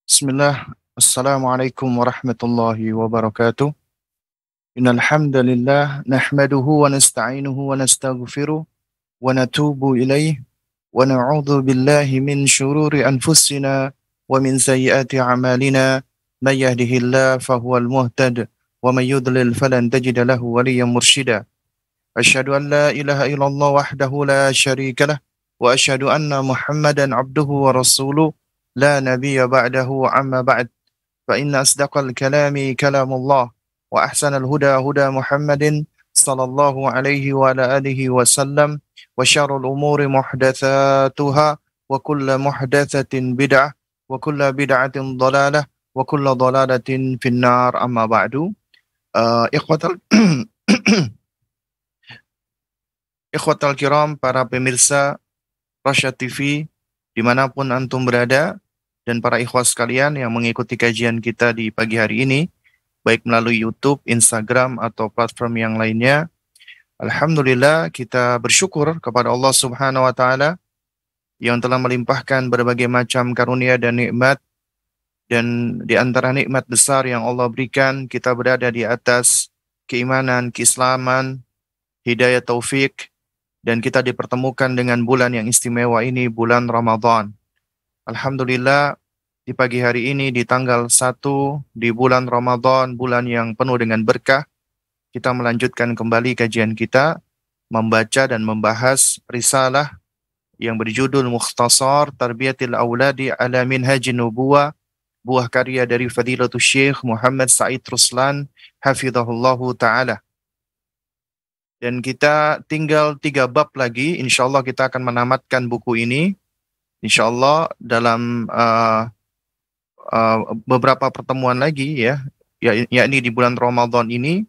Bismillah. Assalamualaikum warahmatullahi wabarakatuh. Innal hamdalillah nahmaduhu wa nasta'inuhu wa nastaghfiruh wa natubu ilaih wa na'udzu billahi min shururi anfusina wa min sayyiati a'malina may yahdihillahu fahuwal muhtad wa may yudlil falan tajida lahu waliyyan mursyida. Asyhadu an la ilaha illallah wahdahu la syarika lah wa asyhadu anna Muhammadan abduhu wa rasuluh la nabiyya ba'dahu amma ba'd. فإن أصدق الكلام كلام الله وأحسن الهدى هدى محمد صلى الله عليه وعلى آله وسلم وشر الأمور محدثاتها وكل محدثة بدعة وكل بدعة ضلالة وكل ضلالة في النار أما بعد Ikhwatal kiram, para pemirsa Rasyad TV dimanapun antum berada, dan para ikhwas sekalian yang mengikuti kajian kita di pagi hari ini, baik melalui YouTube, Instagram, atau platform yang lainnya. Alhamdulillah, kita bersyukur kepada Allah Subhanahu wa Ta'ala yang telah melimpahkan berbagai macam karunia dan nikmat, dan di antara nikmat besar yang Allah berikan, kita berada di atas keimanan, keislaman, hidayah taufik, dan kita dipertemukan dengan bulan yang istimewa ini, bulan Ramadan. Alhamdulillah, di pagi hari ini di tanggal 1 di bulan Ramadan, bulan yang penuh dengan berkah, kita melanjutkan kembali kajian kita, membaca dan membahas risalah yang berjudul Mukhtasar Tarbiyatil Auladi ala Minhajin Nubuwah, buah karya dari Fadilatul Syekh Muhammad Said Ruslan, hafizahullahu ta'ala. Dan kita tinggal 3 bab lagi, insyaallah kita akan menamatkan buku ini. InsyaAllah dalam beberapa pertemuan lagi yakni di bulan Ramadan ini,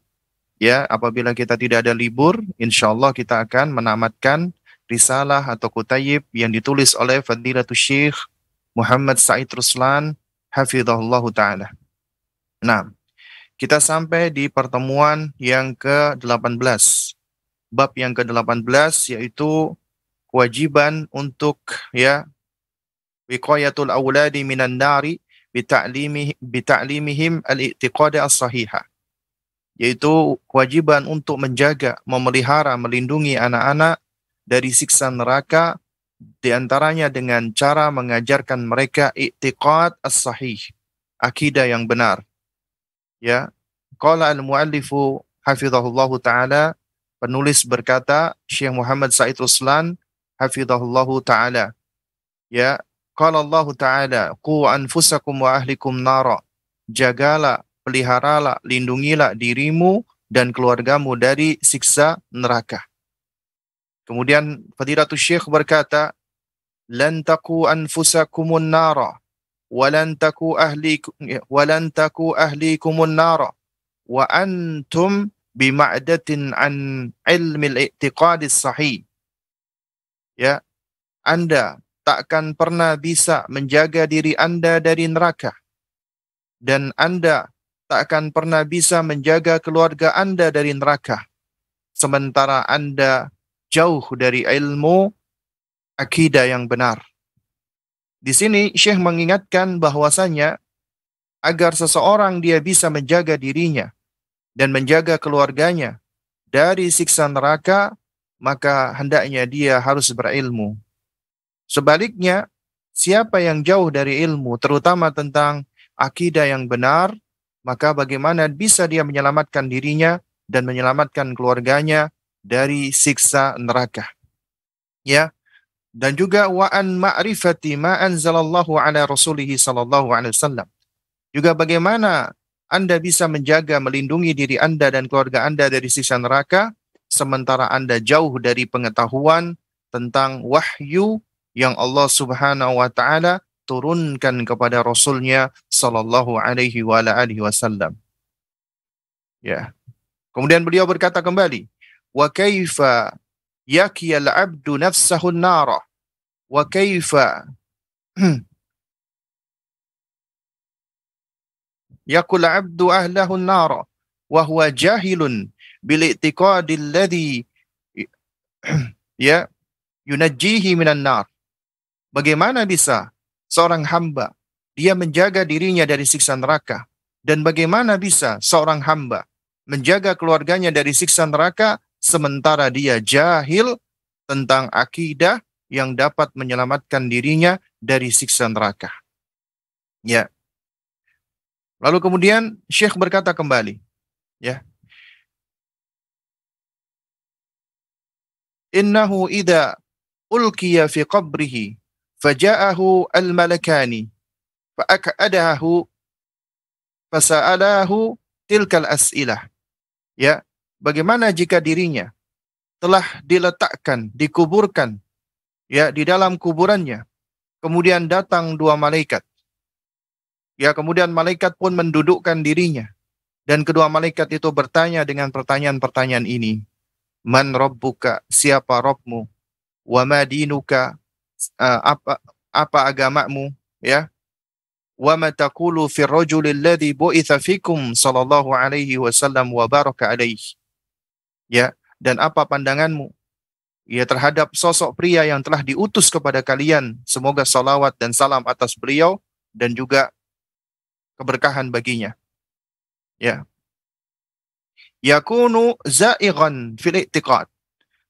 ya, apabila kita tidak ada libur, insyaallah kita akan menamatkan risalah atau kutayib yang ditulis oleh Fadilatul Syekh Muhammad Said Ruslan, hafizahullahu ta'ala. Nah, kita sampai di pertemuan yang ke-18. Bab yang ke-18 yaitu kewajiban untuk wiqayatul awladi minan nari bita'limihim al-i'tiqad as-sahihah, yaitu kewajiban untuk menjaga, memelihara, melindungi anak-anak dari siksa neraka, diantaranya dengan cara mengajarkan mereka i'tiqad as-sahih, akidah yang benar. Ya, qala al-muallifu hafizahullahu ta'ala, penulis berkata, Syekh Muhammad Said Ruslan hafizahullahu ta'ala, ya, qala Allah Ta'ala, qu anfusakum wa ahlikum nara, jagalah, peliharalah, lindungilah dirimu dan keluargamu dari siksa neraka. Kemudian Fadilatul Syekh berkata, lan taqu anfusakumun nara walan taku ahlikumun nara wa antum bima'datin an ilmil i'tiqadis sahih. Ya, Anda takkan pernah bisa menjaga diri Anda dari neraka, dan Anda takkan pernah bisa menjaga keluarga Anda dari neraka, sementara Anda jauh dari ilmu akidah yang benar. Di sini Syekh mengingatkan bahwasanya agar seseorang dia bisa menjaga dirinya dan menjaga keluarganya dari siksa neraka, maka hendaknya dia harus berilmu. Sebaliknya, siapa yang jauh dari ilmu, terutama tentang akidah yang benar, maka bagaimana bisa dia menyelamatkan dirinya dan menyelamatkan keluarganya dari siksa neraka. Ya, dan juga wa an ma'rifati ma anzalallahu ala rasulihi sallallahu alaihi wasallam. Juga bagaimana Anda bisa menjaga, melindungi diri Anda dan keluarga Anda dari siksa neraka, sementara Anda jauh dari pengetahuan tentang wahyu yang Allah Subhanahu wa Ta'ala turunkan kepada Rasulnya sallallahu alaihi wasallam. Ya. Kemudian beliau berkata kembali, wa kaifa yakiyal abdu nafsahu an-nara wa kaifa yakul abdu ahlahu an-nara wa huwa jahilun bil i'tiqadi alladhi ya yunajjihi minan nar. Bagaimana bisa seorang hamba dia menjaga dirinya dari siksa neraka, dan bagaimana bisa seorang hamba menjaga keluarganya dari siksa neraka sementara dia jahil tentang akidah yang dapat menyelamatkan dirinya dari siksa neraka. Ya. Lalu kemudian Syekh berkata kembali, ya. Innahu idza ulqiya fi qabrihi faja'ahu al-malakani fa'akadahu fasa'alahu tilkal as'ilah. Ya, bagaimana jika dirinya telah diletakkan, dikuburkan ya di dalam kuburannya, kemudian datang dua malaikat. Ya, kemudian malaikat pun mendudukkan dirinya, dan kedua malaikat itu bertanya dengan pertanyaan-pertanyaan ini. Man rabbuka, siapa Rabbmu? Wa ma dinuka, apa agamamu, ya? Wa ma taqulu fi rajuli alladhi bu'itha fikum sallallahu alaihi wasallam wa baraka alaihi. Ya, dan apa pandanganmu ya terhadap sosok pria yang telah diutus kepada kalian, semoga salawat dan salam atas beliau dan juga keberkahan baginya. Ya. Yakunu za'ighan fil i'tiqad.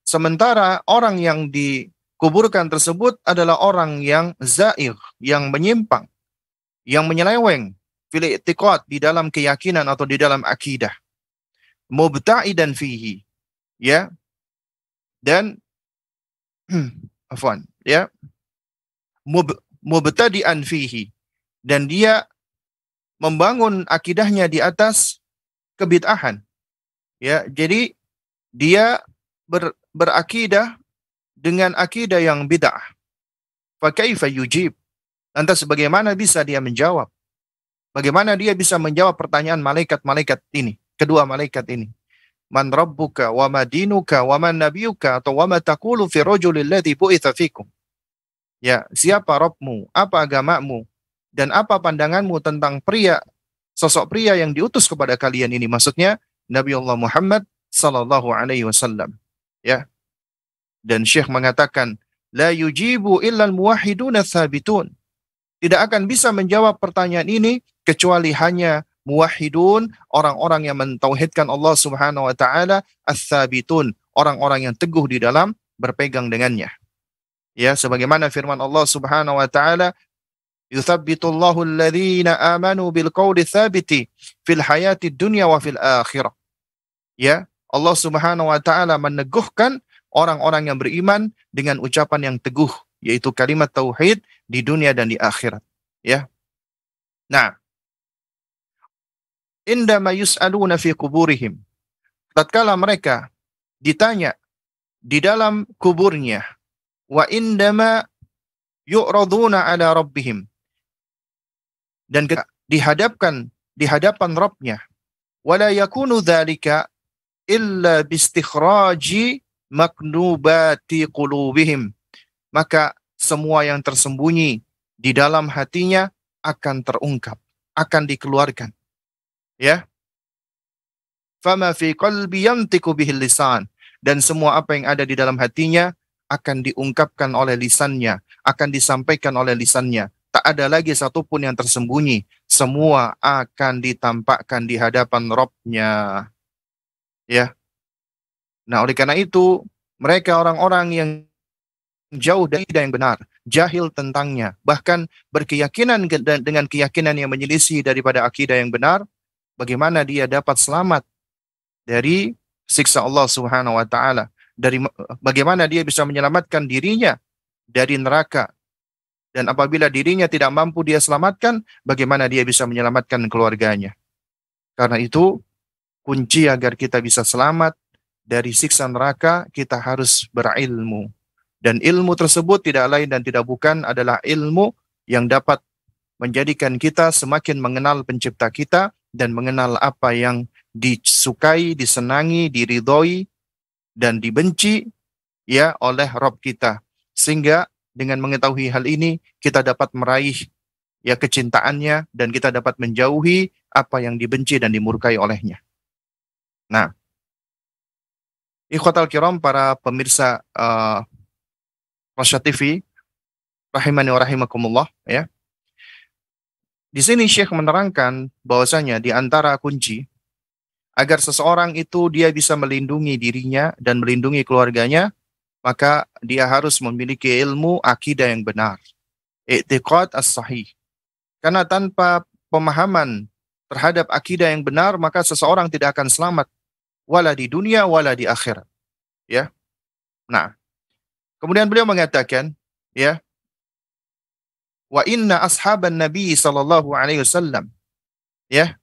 Sementara orang yang dikuburkan tersebut adalah orang yang za'igh, yang menyimpang, yang menyeleweng fil i'tiqad, di dalam keyakinan atau di dalam akidah. Mubta'idan fihi. Ya. Dan afwan, ya. Mubtadi'an fihi. Dan dia membangun akidahnya di atas kebid'ahan. Ya, jadi dia berakidah dengan akidah yang bid'ah. Fa kaifa yujib? Lantas bagaimana bisa dia menjawab? Bagaimana dia bisa menjawab pertanyaan malaikat-malaikat ini, kedua malaikat ini? Man rabbuka wa ma dinuka wa man nabiyuka, atau wa ma taqulu fi rajulil ladzi bu'itsa fikum. Ya, siapa Rabbmu? Apa agamamu? Dan apa pandanganmu tentang sosok pria yang diutus kepada kalian ini? Maksudnya Nabi Allah Muhammad sallallahu alaihi wasallam. Ya. Dan Syekh mengatakan, la yujibu illa al-muwahhiduna tsabitun. Tidak akan bisa menjawab pertanyaan ini kecuali hanya muwahhidun, orang-orang yang mentauhidkan Allah Subhanahu wa taala, ats-tsabitun, orang-orang yang teguh di dalam berpegang dengannya. Ya, sebagaimana firman Allah Subhanahu wa taala, yuthabbitullahu alladhina amanu bil qawli tsabiti fil hayati dunya wa fil akhirah. Ya, Allah Subhanahu wa taala meneguhkan orang-orang yang beriman dengan ucapan yang teguh, yaitu kalimat tauhid di dunia dan di akhirat. Ya. Nah, indama yus'aluna fi kuburihim, tatkala mereka ditanya di dalam kuburnya, wa indama yu'raduna ala rabbihim, dan dihadapkan di hadapan Rabbnya, wala yakunu dzalika illa bistikhraji maknubati qulubihim, maka semua yang tersembunyi di dalam hatinya akan terungkap, akan dikeluarkan. Ya. Fama fi qalbi yantiqu bihil lisan, dan semua apa yang ada di dalam hatinya akan diungkapkan oleh lisannya, akan disampaikan oleh lisannya. Tak ada lagi satupun yang tersembunyi, semua akan ditampakkan di hadapan Rabb-Nya. Ya. Nah, oleh karena itu, mereka orang-orang yang jauh dari yang benar, jahil tentangnya, bahkan berkeyakinan dengan keyakinan yang menyelisih daripada akidah yang benar, bagaimana dia dapat selamat dari siksa Allah Subhanahu wa taala, dari bagaimana dia bisa menyelamatkan dirinya dari neraka. Dan apabila dirinya tidak mampu dia selamatkan, bagaimana dia bisa menyelamatkan keluarganya? Karena itu, kunci agar kita bisa selamat dari siksa neraka, kita harus berilmu. Dan ilmu tersebut tidak lain dan tidak bukan adalah ilmu yang dapat menjadikan kita semakin mengenal pencipta kita dan mengenal apa yang disukai, disenangi, diridhoi, dan dibenci ya oleh Rabb kita. Sehingga dengan mengetahui hal ini kita dapat meraih ya kecintaannya dan kita dapat menjauhi apa yang dibenci dan dimurkai olehnya. Nah, ikhwatal kiram, para pemirsa Rasya TV rahimani wa rahimakumullah ya. Di sini Syekh menerangkan bahwasanya di antara kunci agar seseorang itu dia bisa melindungi dirinya dan melindungi keluarganya, maka dia harus memiliki ilmu akidah yang benar, i'tiqad as-sahih. Karena tanpa pemahaman terhadap akidah yang benar, maka seseorang tidak akan selamat wala di dunia wala di akhirat. Ya. Nah, kemudian beliau mengatakan, ya, wa inna ashaban nabi sallallahu alaihi wasallam, ya,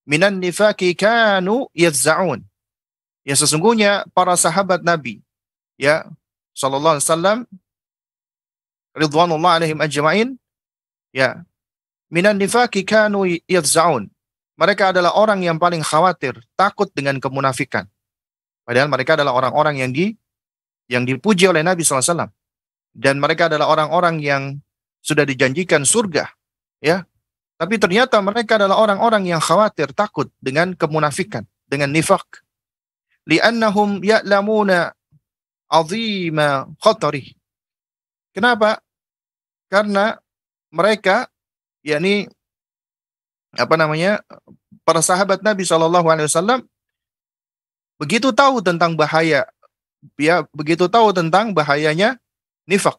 minan nifaki kanu yafza'un. Ya, sesungguhnya para sahabat Nabi, ya, sallallahu alaihi wasallam, ridwanullah alaihim ajma'in, ya, minan nifaki kanu yafza'un. Mereka adalah orang yang paling khawatir, takut dengan kemunafikan. Padahal mereka adalah orang-orang yang dipuji oleh Nabi sallallahu alaihi wasallam. Dan mereka adalah orang-orang yang sudah dijanjikan surga, ya. Tapi ternyata mereka adalah orang-orang yang khawatir, takut dengan kemunafikan, dengan nifak. Li'annahum ya'lamuna 'azima khatari. Kenapa? Karena mereka, yakni para sahabat Nabi Shallallahu Alaihi Wasallam begitu tahu tentang bahaya, ya, begitu tahu tentang bahayanya nifak,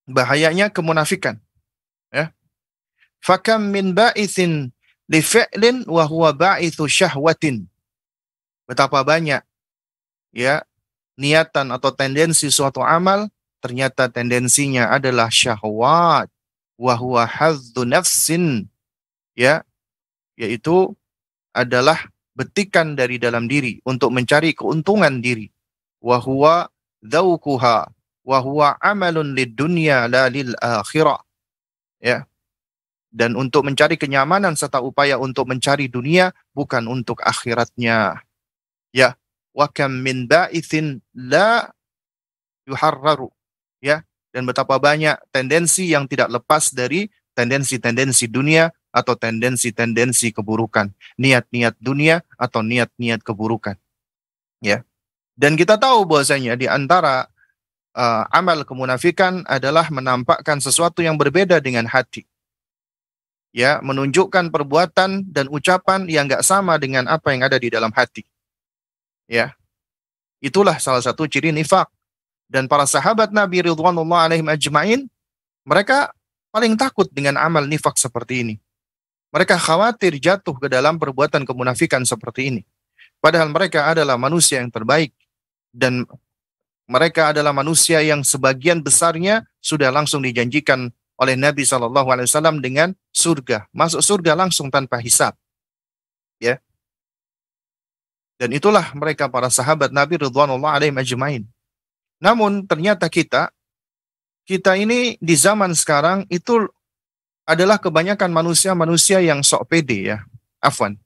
bahayanya kemunafikan. Ya. Fakam min ba'ithin li fi'lin wa huwa ba'ithu syahwatin. Betapa banyak ya niatan atau tendensi suatu amal ternyata tendensinya adalah syahwat, wa huwa hadzu nafsin, ya, yaitu adalah betikan dari dalam diri untuk mencari keuntungan diri. Wa huwa dzauquha wa huwa amalun lid dunya la lil akhirah. Ya. Dan untuk mencari kenyamanan serta upaya untuk mencari dunia bukan untuk akhiratnya. Ya, wa kam min ba'ithin la yuharraru. Ya, dan betapa banyak tendensi yang tidak lepas dari tendensi-tendensi dunia atau tendensi-tendensi keburukan, niat-niat dunia atau niat-niat keburukan. Ya. Dan kita tahu bahwasanya di antara amal kemunafikan adalah menampakkan sesuatu yang berbeda dengan hati. Ya, menunjukkan perbuatan dan ucapan yang enggak sama dengan apa yang ada di dalam hati. Ya. Itulah salah satu ciri nifak. Dan para sahabat Nabi ridwanullah alaihim ajma'in, mereka paling takut dengan amal nifak seperti ini. Mereka khawatir jatuh ke dalam perbuatan kemunafikan seperti ini. Padahal mereka adalah manusia yang terbaik. Dan mereka adalah manusia yang sebagian besarnya sudah langsung dijanjikan oleh Nabi SAW dengan surga. Masuk surga langsung tanpa hisab. Ya. Dan itulah mereka para sahabat Nabi ridwanullah alaihim ajma'in. Namun ternyata kita ini di zaman sekarang itu adalah kebanyakan manusia-manusia yang sok pede, ya. Afwan.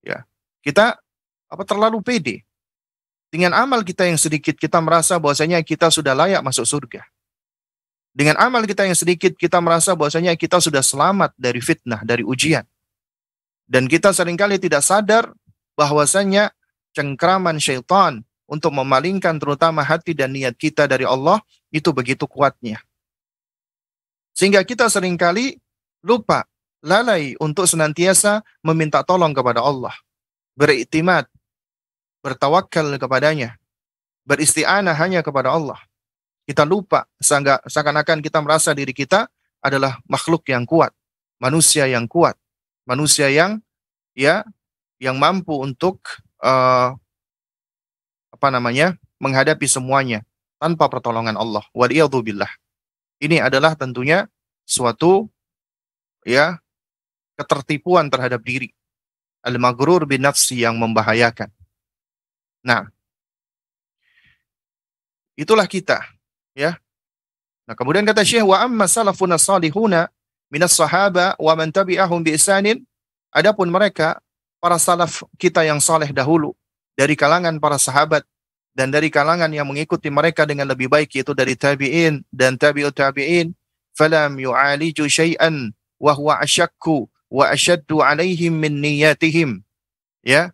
Ya. Kita terlalu pede. Dengan amal kita yang sedikit kita merasa bahwasanya kita sudah layak masuk surga. Dengan amal kita yang sedikit kita merasa bahwasanya kita sudah selamat dari fitnah, dari ujian. Dan kita seringkali tidak sadar bahwasanya cengkraman syaitan untuk memalingkan terutama hati dan niat kita dari Allah itu begitu kuatnya. Sehingga kita seringkali lupa, lalai untuk senantiasa meminta tolong kepada Allah. Beriktimat, bertawakal kepadanya, beristi'anah hanya kepada Allah. Kita lupa, seakan-akan kita merasa diri kita adalah makhluk yang kuat, manusia yang kuat, manusia yang mampu untuk menghadapi semuanya tanpa pertolongan Allah. Waliyadzubillah. Ini adalah tentunya suatu ketertipuan terhadap diri. Al-maghrur bin nafsi yang membahayakan. Nah, itulah kita, ya. Nah, kemudian kata Syekh, wa amma salafun as-salihuna minas sahaba wa man tabi'ahum bi ihsanin, adapun mereka para salaf kita yang saleh dahulu dari kalangan para sahabat dan dari kalangan yang mengikuti mereka dengan lebih baik, yaitu dari tabi'in dan tabi'ut tabi'in, falam yu'aliju syai'an wa huwa asyakku wa asyaddu alaihim min niyatihim. Ya,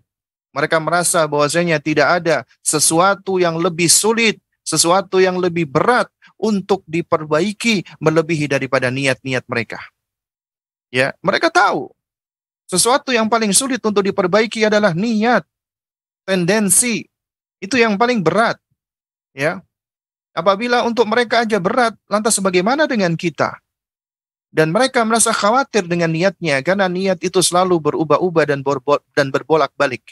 mereka merasa bahwasanya tidak ada sesuatu yang lebih sulit, sesuatu yang lebih berat untuk diperbaiki melebihi daripada niat-niat mereka. Ya, mereka tahu sesuatu yang paling sulit untuk diperbaiki adalah niat, tendensi. Itu yang paling berat. Ya, apabila untuk mereka aja berat, lantas bagaimana dengan kita? Dan mereka merasa khawatir dengan niatnya, karena niat itu selalu berubah-ubah dan berbolak-balik.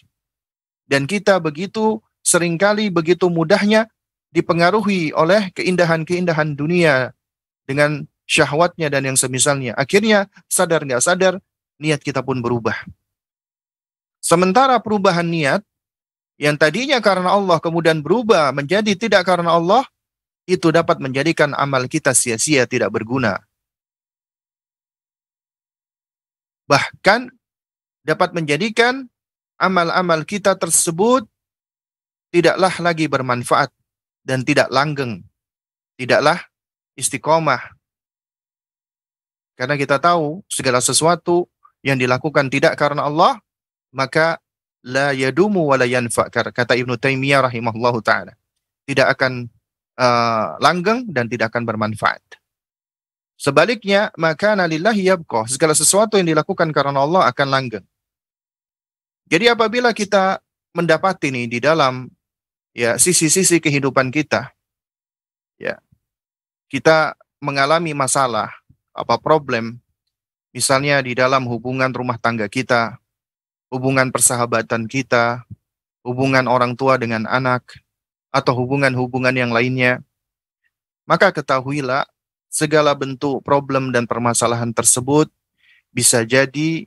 Dan kita begitu seringkali begitu mudahnya dipengaruhi oleh keindahan-keindahan dunia dengan syahwatnya dan yang semisalnya. Akhirnya sadar nggak sadar niat kita pun berubah. Sementara perubahan niat yang tadinya karena Allah kemudian berubah menjadi tidak karena Allah, itu dapat menjadikan amal kita sia-sia, tidak berguna. Bahkan dapat menjadikan amal-amal kita tersebut tidaklah lagi bermanfaat dan tidak langgeng, tidaklah istiqomah. Karena kita tahu segala sesuatu yang dilakukan tidak karena Allah, maka la yadumu wa la yanfa, kata Ibnu Taimiyah rahimahullahu taala. Tidak akan langgeng dan tidak akan bermanfaat. Sebaliknya, maka lillahi yabqa, segala sesuatu yang dilakukan karena Allah akan langgeng. Jadi apabila kita mendapati ini di dalam ya sisi-sisi kehidupan kita, ya kita mengalami masalah, apa problem, misalnya di dalam hubungan rumah tangga kita, hubungan persahabatan kita, hubungan orang tua dengan anak, atau hubungan-hubungan yang lainnya, maka ketahuilah segala bentuk problem dan permasalahan tersebut bisa jadi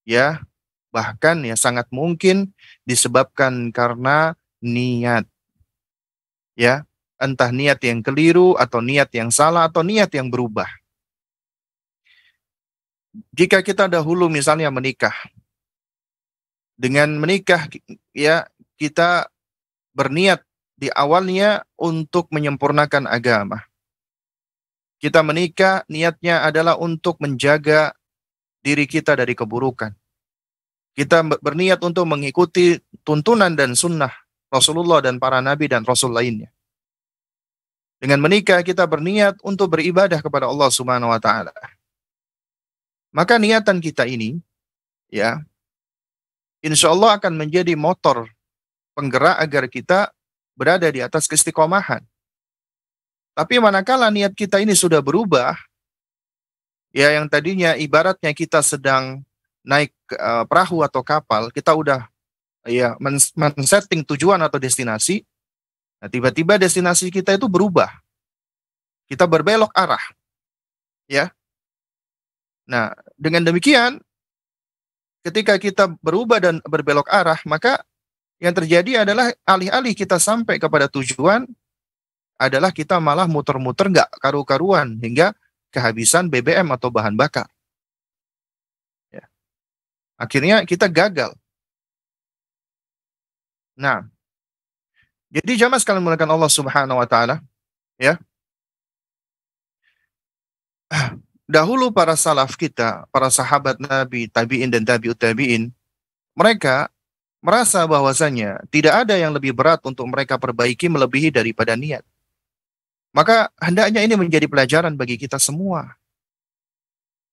ya bahkan ya sangat mungkin disebabkan karena niat. Ya, entah niat yang keliru atau niat yang salah atau niat yang berubah. Jika kita dahulu misalnya menikah, dengan menikah ya kita berniat di awalnya untuk menyempurnakan agama. Kita menikah niatnya adalah untuk menjaga diri kita dari keburukan. Kita berniat untuk mengikuti tuntunan dan sunnah Rasulullah dan para nabi dan rasul lainnya. Dengan menikah kita berniat untuk beribadah kepada Allah Subhanahu wa taala. Maka niatan kita ini ya insya Allah akan menjadi motor penggerak agar kita berada di atas keistiqomahan. Tapi manakala niat kita ini sudah berubah, ya yang tadinya ibaratnya kita sedang naik perahu atau kapal, kita udah ya men-setting tujuan atau destinasi, nah tiba-tiba destinasi kita itu berubah. Kita berbelok arah. Ya. Nah, dengan demikian ketika kita berubah dan berbelok arah, maka yang terjadi adalah alih-alih kita sampai kepada tujuan, adalah kita malah muter-muter nggak karu-karuan hingga kehabisan BBM atau bahan bakar. Ya. Akhirnya kita gagal. Nah, jadi jamaah sekalian mulakan Allah Subhanahu wa taala, ya. Dahulu para salaf kita, para sahabat Nabi, tabi'in dan tabi'ut tabi'in, mereka merasa bahwasanya tidak ada yang lebih berat untuk mereka perbaiki melebihi daripada niat. Maka hendaknya ini menjadi pelajaran bagi kita semua.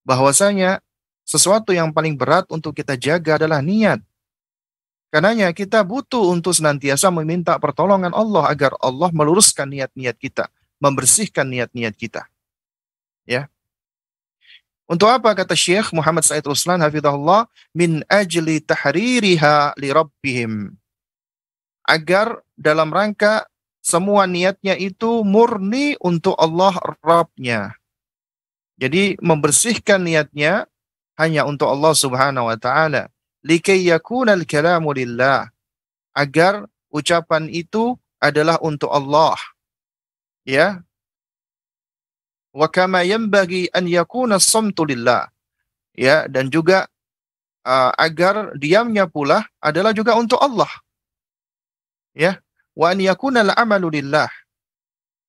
Bahwasanya sesuatu yang paling berat untuk kita jaga adalah niat. Karenanya kita butuh untuk senantiasa meminta pertolongan Allah agar Allah meluruskan niat-niat kita, membersihkan niat-niat kita. Ya. Untuk apa kata Syekh Muhammad Said Ruslan hafizahullah, min ajli tahririha li rabbihim. Agar dalam rangka semua niatnya itu murni untuk Allah Rabbnya. Jadi membersihkan niatnya hanya untuk Allah Subhanahu wa taala. Likay yakuna al-kalamu lillah. Agar ucapan itu adalah untuk Allah. Ya. Wa kama yanbaghi an yakuna as-samtu lillah. Ya, dan juga agar diamnya pula adalah juga untuk Allah. Ya, wa an yakuna al-amalu lillah.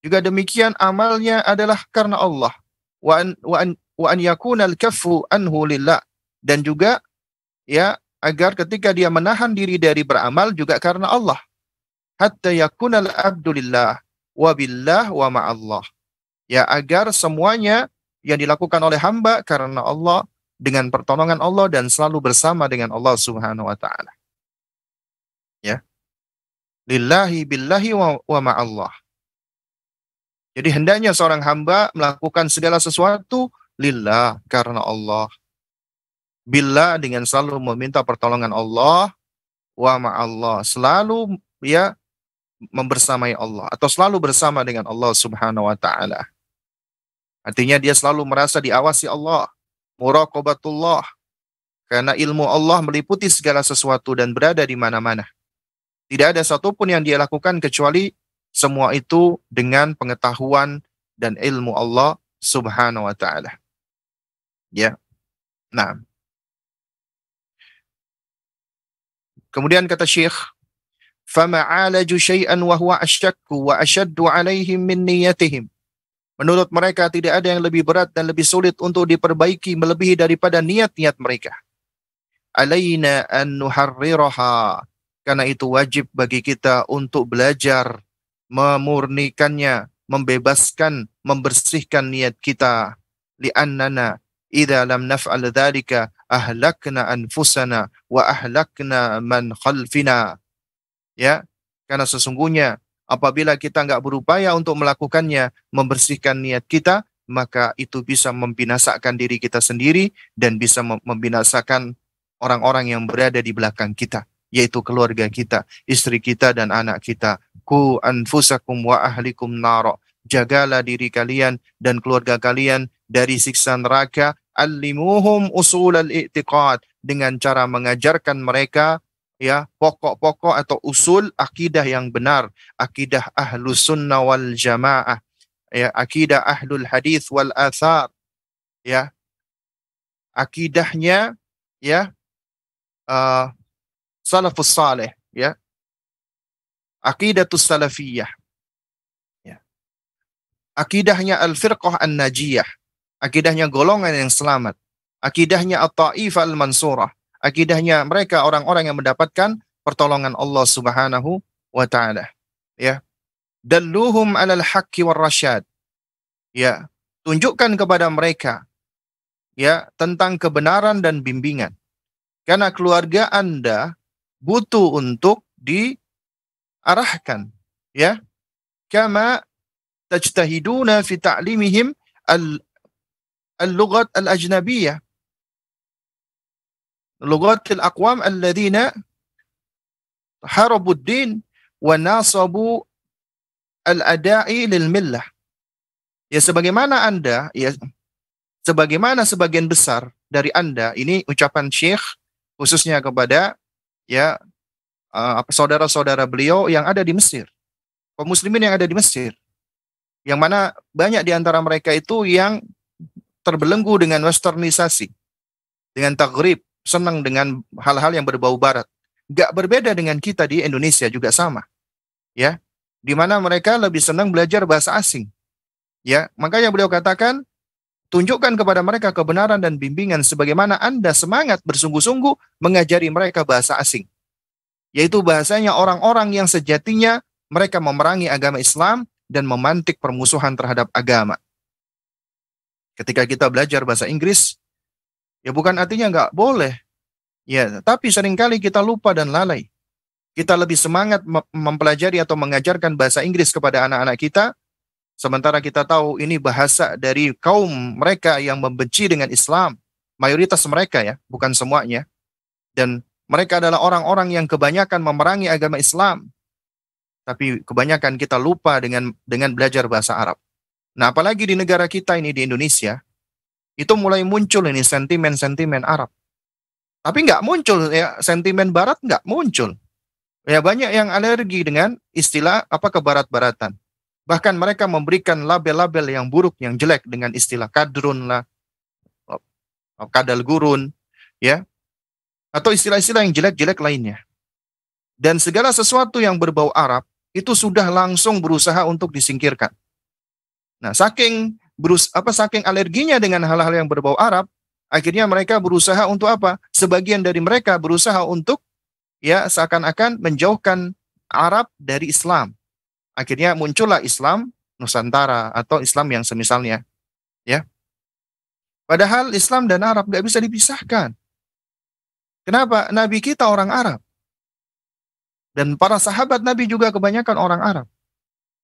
Juga demikian amalnya adalah karena Allah. Wa an yakuna al-kaffu anhu lillah. Dan juga ya agar ketika dia menahan diri dari beramal juga karena Allah. Hatta yakuna al-abdu lillah wa billah wa ma'allah. Ya agar semuanya yang dilakukan oleh hamba karena Allah, dengan pertolongan Allah, dan selalu bersama dengan Allah Subhanahu wa taala. Ya. Lillahi billahi wa ma'allah. Jadi hendaknya seorang hamba melakukan segala sesuatu lillah, karena Allah. Billah, dengan selalu meminta pertolongan Allah, wa ma'allah, selalu ya membersamai Allah atau selalu bersama dengan Allah Subhanahu wa taala. Artinya dia selalu merasa diawasi Allah, muraqabatullah, karena ilmu Allah meliputi segala sesuatu dan berada di mana-mana. Tidak ada satupun yang dia lakukan kecuali semua itu dengan pengetahuan dan ilmu Allah Subhanahu wa taala. Ya. Nah, kemudian kata Syekh, "Fama 'alaju syai'an wa huwa asyakku wa ashaddu 'alaihim min niyyatihim." Menurut mereka tidak ada yang lebih berat dan lebih sulit untuk diperbaiki melebihi daripada niat-niat mereka. Alaina an nuharriraha. Karena itu wajib bagi kita untuk belajar memurnikannya, membebaskan, membersihkan niat kita. Li'annana idza lam naf'al dzalika ahlakna anfusana wa ahlakna man khalfina. Ya, karena sesungguhnya apabila kita nggak berupaya untuk melakukannya, membersihkan niat kita, maka itu bisa membinasakan diri kita sendiri dan bisa membinasakan orang-orang yang berada di belakang kita, yaitu keluarga kita, istri kita dan anak kita. Ku anfusakum wa ahlikum nara. Jagalah diri kalian dan keluarga kalian dari siksa neraka. Allimuhum usul al-i'tiqad, dengan cara mengajarkan mereka ya pokok-pokok atau usul akidah yang benar, akidah ahlus sunnah wal jamaah, ya akidah ahlul hadis wal athar, ya akidahnya ya uh, salafus saleh, ya akidatus salafiyah, ya akidahnya al-firqah an-najiyah, akidahnya golongan yang selamat, akidahnya at-taifah al-mansurah, akidahnya mereka orang-orang yang mendapatkan pertolongan Allah Subhanahu wa taala. Ya. Dalluhum 'alal haqqi war rasyad. Ya, tunjukkan kepada mereka ya tentang kebenaran dan bimbingan. Karena keluarga Anda butuh untuk diarahkan, ya. Kama tajtahiduna fi ta'limihim al-lughat al-ajnabiyyah. Lughat al-aqwam alladhina harabud din wa nasabu al-ada'i lil millah. Ya sebagaimana Anda, ya sebagaimana sebagian besar dari Anda, ini ucapan Syekh khususnya kepada ya saudara-saudara beliau yang ada di Mesir, kaum muslimin yang ada di Mesir, yang mana banyak di antara mereka itu yang terbelenggu dengan westernisasi, dengan taghrib, senang dengan hal-hal yang berbau barat. Gak berbeda dengan kita di Indonesia juga sama. Ya, di mana mereka lebih senang belajar bahasa asing. Ya, makanya beliau katakan, tunjukkan kepada mereka kebenaran dan bimbingan sebagaimana Anda semangat bersungguh-sungguh mengajari mereka bahasa asing. Yaitu bahasanya orang-orang yang sejatinya mereka memerangi agama Islam dan memantik permusuhan terhadap agama. Ketika kita belajar bahasa Inggris, ya bukan artinya nggak boleh. Ya, tapi seringkali kita lupa dan lalai. Kita lebih semangat mempelajari atau mengajarkan bahasa Inggris kepada anak-anak kita, sementara kita tahu ini bahasa dari kaum mereka yang membenci dengan Islam. Mayoritas mereka ya, bukan semuanya. Dan mereka adalah orang-orang yang kebanyakan memerangi agama Islam. Tapi kebanyakan kita lupa dengan belajar bahasa Arab. Nah, apalagi di negara kita ini, di Indonesia, itu mulai muncul ini sentimen-sentimen Arab. Tapi nggak muncul ya sentimen Barat, nggak muncul. Ya banyak yang alergi dengan istilah kebarat-baratan. Bahkan mereka memberikan label-label yang buruk, yang jelek dengan istilah kadrun lah, kadal gurun, ya, atau istilah-istilah yang jelek-jelek lainnya. Dan segala sesuatu yang berbau Arab itu sudah langsung berusaha untuk disingkirkan. Nah, saking alerginya dengan hal-hal yang berbau Arab, akhirnya mereka berusaha untuk apa? Sebagian dari mereka berusaha untuk ya seakan-akan menjauhkan Arab dari Islam. Akhirnya muncullah Islam Nusantara atau Islam yang semisalnya, ya. Padahal Islam dan Arab nggak bisa dipisahkan. Kenapa? Nabi kita orang Arab. Dan para sahabat Nabi juga kebanyakan orang Arab.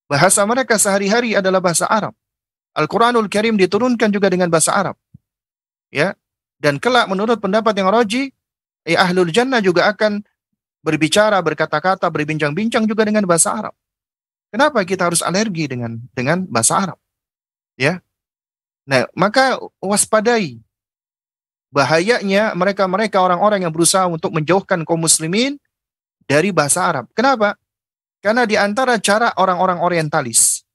Bahasa mereka sehari-hari adalah bahasa Arab. Al-Quranul Karim diturunkan juga dengan bahasa Arab. Ya. Dan kelak menurut pendapat yang roji, Ahlul Jannah juga akan berbicara, berkata-kata, berbincang-bincang juga dengan bahasa Arab. Kenapa kita harus alergi dengan bahasa Arab? Ya. Nah, maka waspadai bahayanya mereka-mereka orang-orang yang berusaha untuk menjauhkan kaum muslimin dari bahasa Arab. Kenapa? Karena di antara cara orang-orang orientalis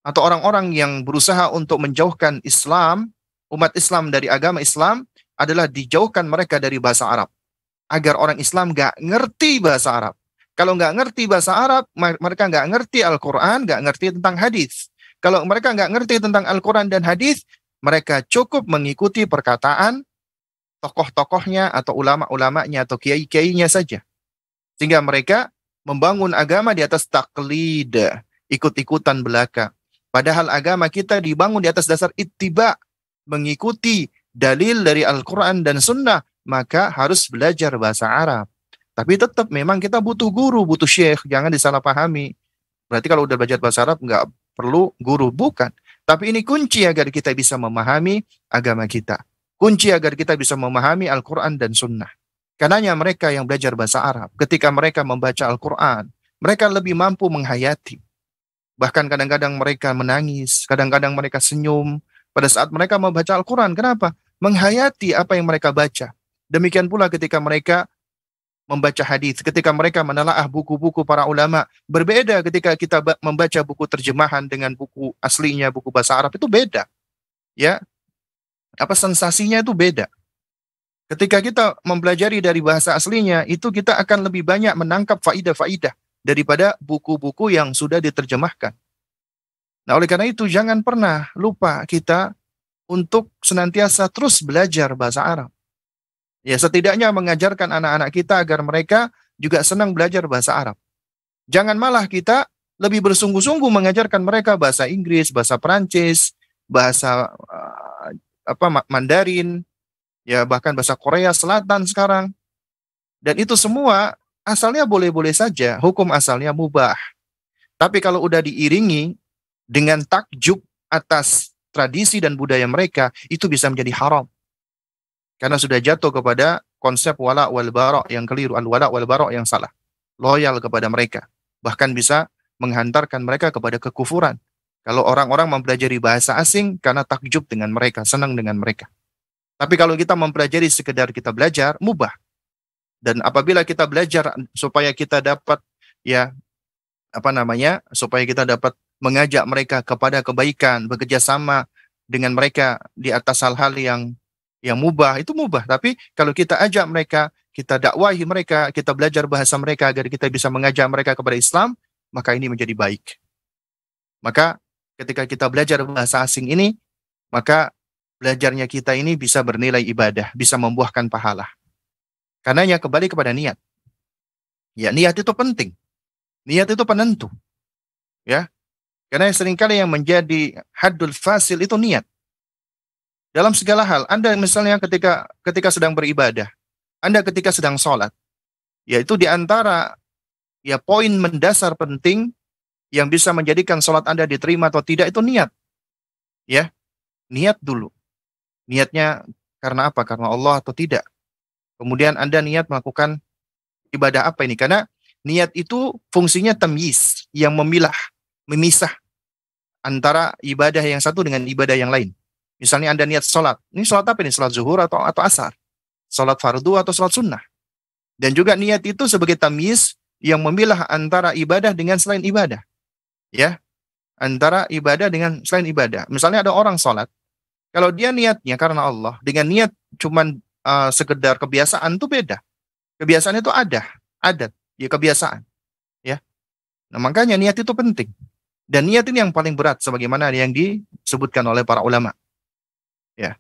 atau orang-orang yang berusaha untuk menjauhkan Islam, umat Islam dari agama Islam adalah dijauhkan mereka dari bahasa Arab. Agar orang Islam nggak ngerti bahasa Arab. Kalau nggak ngerti bahasa Arab, mereka nggak ngerti Al-Quran, nggak ngerti tentang hadis. Kalau mereka nggak ngerti tentang Al-Quran dan hadis, mereka cukup mengikuti perkataan tokoh-tokohnya atau ulama-ulamanya atau kiai-kiainya saja. Sehingga mereka membangun agama di atas taklid, ikut-ikutan belaka. Padahal agama kita dibangun di atas dasar ittiba, mengikuti dalil dari Al-Quran dan Sunnah, maka harus belajar bahasa Arab. Tapi tetap memang kita butuh guru, butuh syekh, jangan disalahpahami. Berarti kalau udah belajar bahasa Arab nggak perlu guru, bukan. Tapi ini kunci agar kita bisa memahami agama kita. Kunci agar kita bisa memahami Al-Quran dan Sunnah. Karenanya mereka yang belajar bahasa Arab, ketika mereka membaca Al-Quran, mereka lebih mampu menghayati. Bahkan kadang-kadang mereka menangis, kadang-kadang mereka senyum pada saat mereka membaca Al-Quran. Kenapa? Menghayati apa yang mereka baca. Demikian pula ketika mereka membaca hadis, ketika mereka menelaah buku-buku para ulama. Berbeda ketika kita membaca buku terjemahan dengan buku aslinya, buku bahasa Arab, itu beda. Ya, apa sensasinya itu beda. Ketika kita mempelajari dari bahasa aslinya, itu kita akan lebih banyak menangkap faidah-faidah daripada buku-buku yang sudah diterjemahkan. Nah, oleh karena itu jangan pernah lupa kita untuk senantiasa terus belajar bahasa Arab. Ya, setidaknya mengajarkan anak-anak kita agar mereka juga senang belajar bahasa Arab. Jangan malah kita lebih bersungguh-sungguh mengajarkan mereka bahasa Inggris, bahasa Perancis, bahasa Mandarin, ya bahkan bahasa Korea Selatan sekarang. Dan itu semua asalnya boleh-boleh saja, hukum asalnya mubah. Tapi kalau udah diiringi dengan takjub atas tradisi dan budaya mereka, itu bisa menjadi haram. Karena sudah jatuh kepada konsep wala wal bara yang keliru, al-wala wal bara yang salah. Loyal kepada mereka. Bahkan bisa menghantarkan mereka kepada kekufuran. Kalau orang-orang mempelajari bahasa asing karena takjub dengan mereka, senang dengan mereka. Tapi kalau kita mempelajari sekedar kita belajar, mubah. Dan apabila kita belajar supaya kita dapat supaya kita dapat mengajak mereka kepada kebaikan, bekerja sama dengan mereka di atas hal-hal yang mubah, itu mubah. Tapi kalau kita ajak mereka, kita dakwahi mereka, kita belajar bahasa mereka agar kita bisa mengajak mereka kepada Islam, maka ini menjadi baik. Maka ketika kita belajar bahasa asing ini, maka belajarnya kita ini bisa bernilai ibadah, bisa membuahkan pahala. Karenanya kembali kepada niat. Ya, niat itu penting. Niat itu penentu. Ya. Karena seringkali yang menjadi haddul fasil itu niat. Dalam segala hal, Anda misalnya ketika sedang beribadah, Anda ketika sedang sholat, yaitu di antara poin mendasar penting yang bisa menjadikan sholat Anda diterima atau tidak itu niat. Ya, niat dulu. Niatnya karena apa? Karena Allah atau tidak. Kemudian Anda niat melakukan ibadah apa ini? Karena niat itu fungsinya tamyiz, yang memisah antara ibadah yang satu dengan ibadah yang lain. Misalnya Anda niat sholat. Ini sholat apa ini? Sholat zuhur atau asar? Sholat fardu atau sholat sunnah? Dan juga niat itu sebagai tamyiz yang memilah antara ibadah dengan selain ibadah. Ya, antara ibadah dengan selain ibadah. Misalnya ada orang sholat. Kalau dia niatnya karena Allah, dengan niat cuman sekedar kebiasaan itu beda. Kebiasaan itu adat. ya kebiasaan, ya. Nah, makanya niat itu penting. Dan niat ini yang paling berat sebagaimana yang disebutkan oleh para ulama, ya.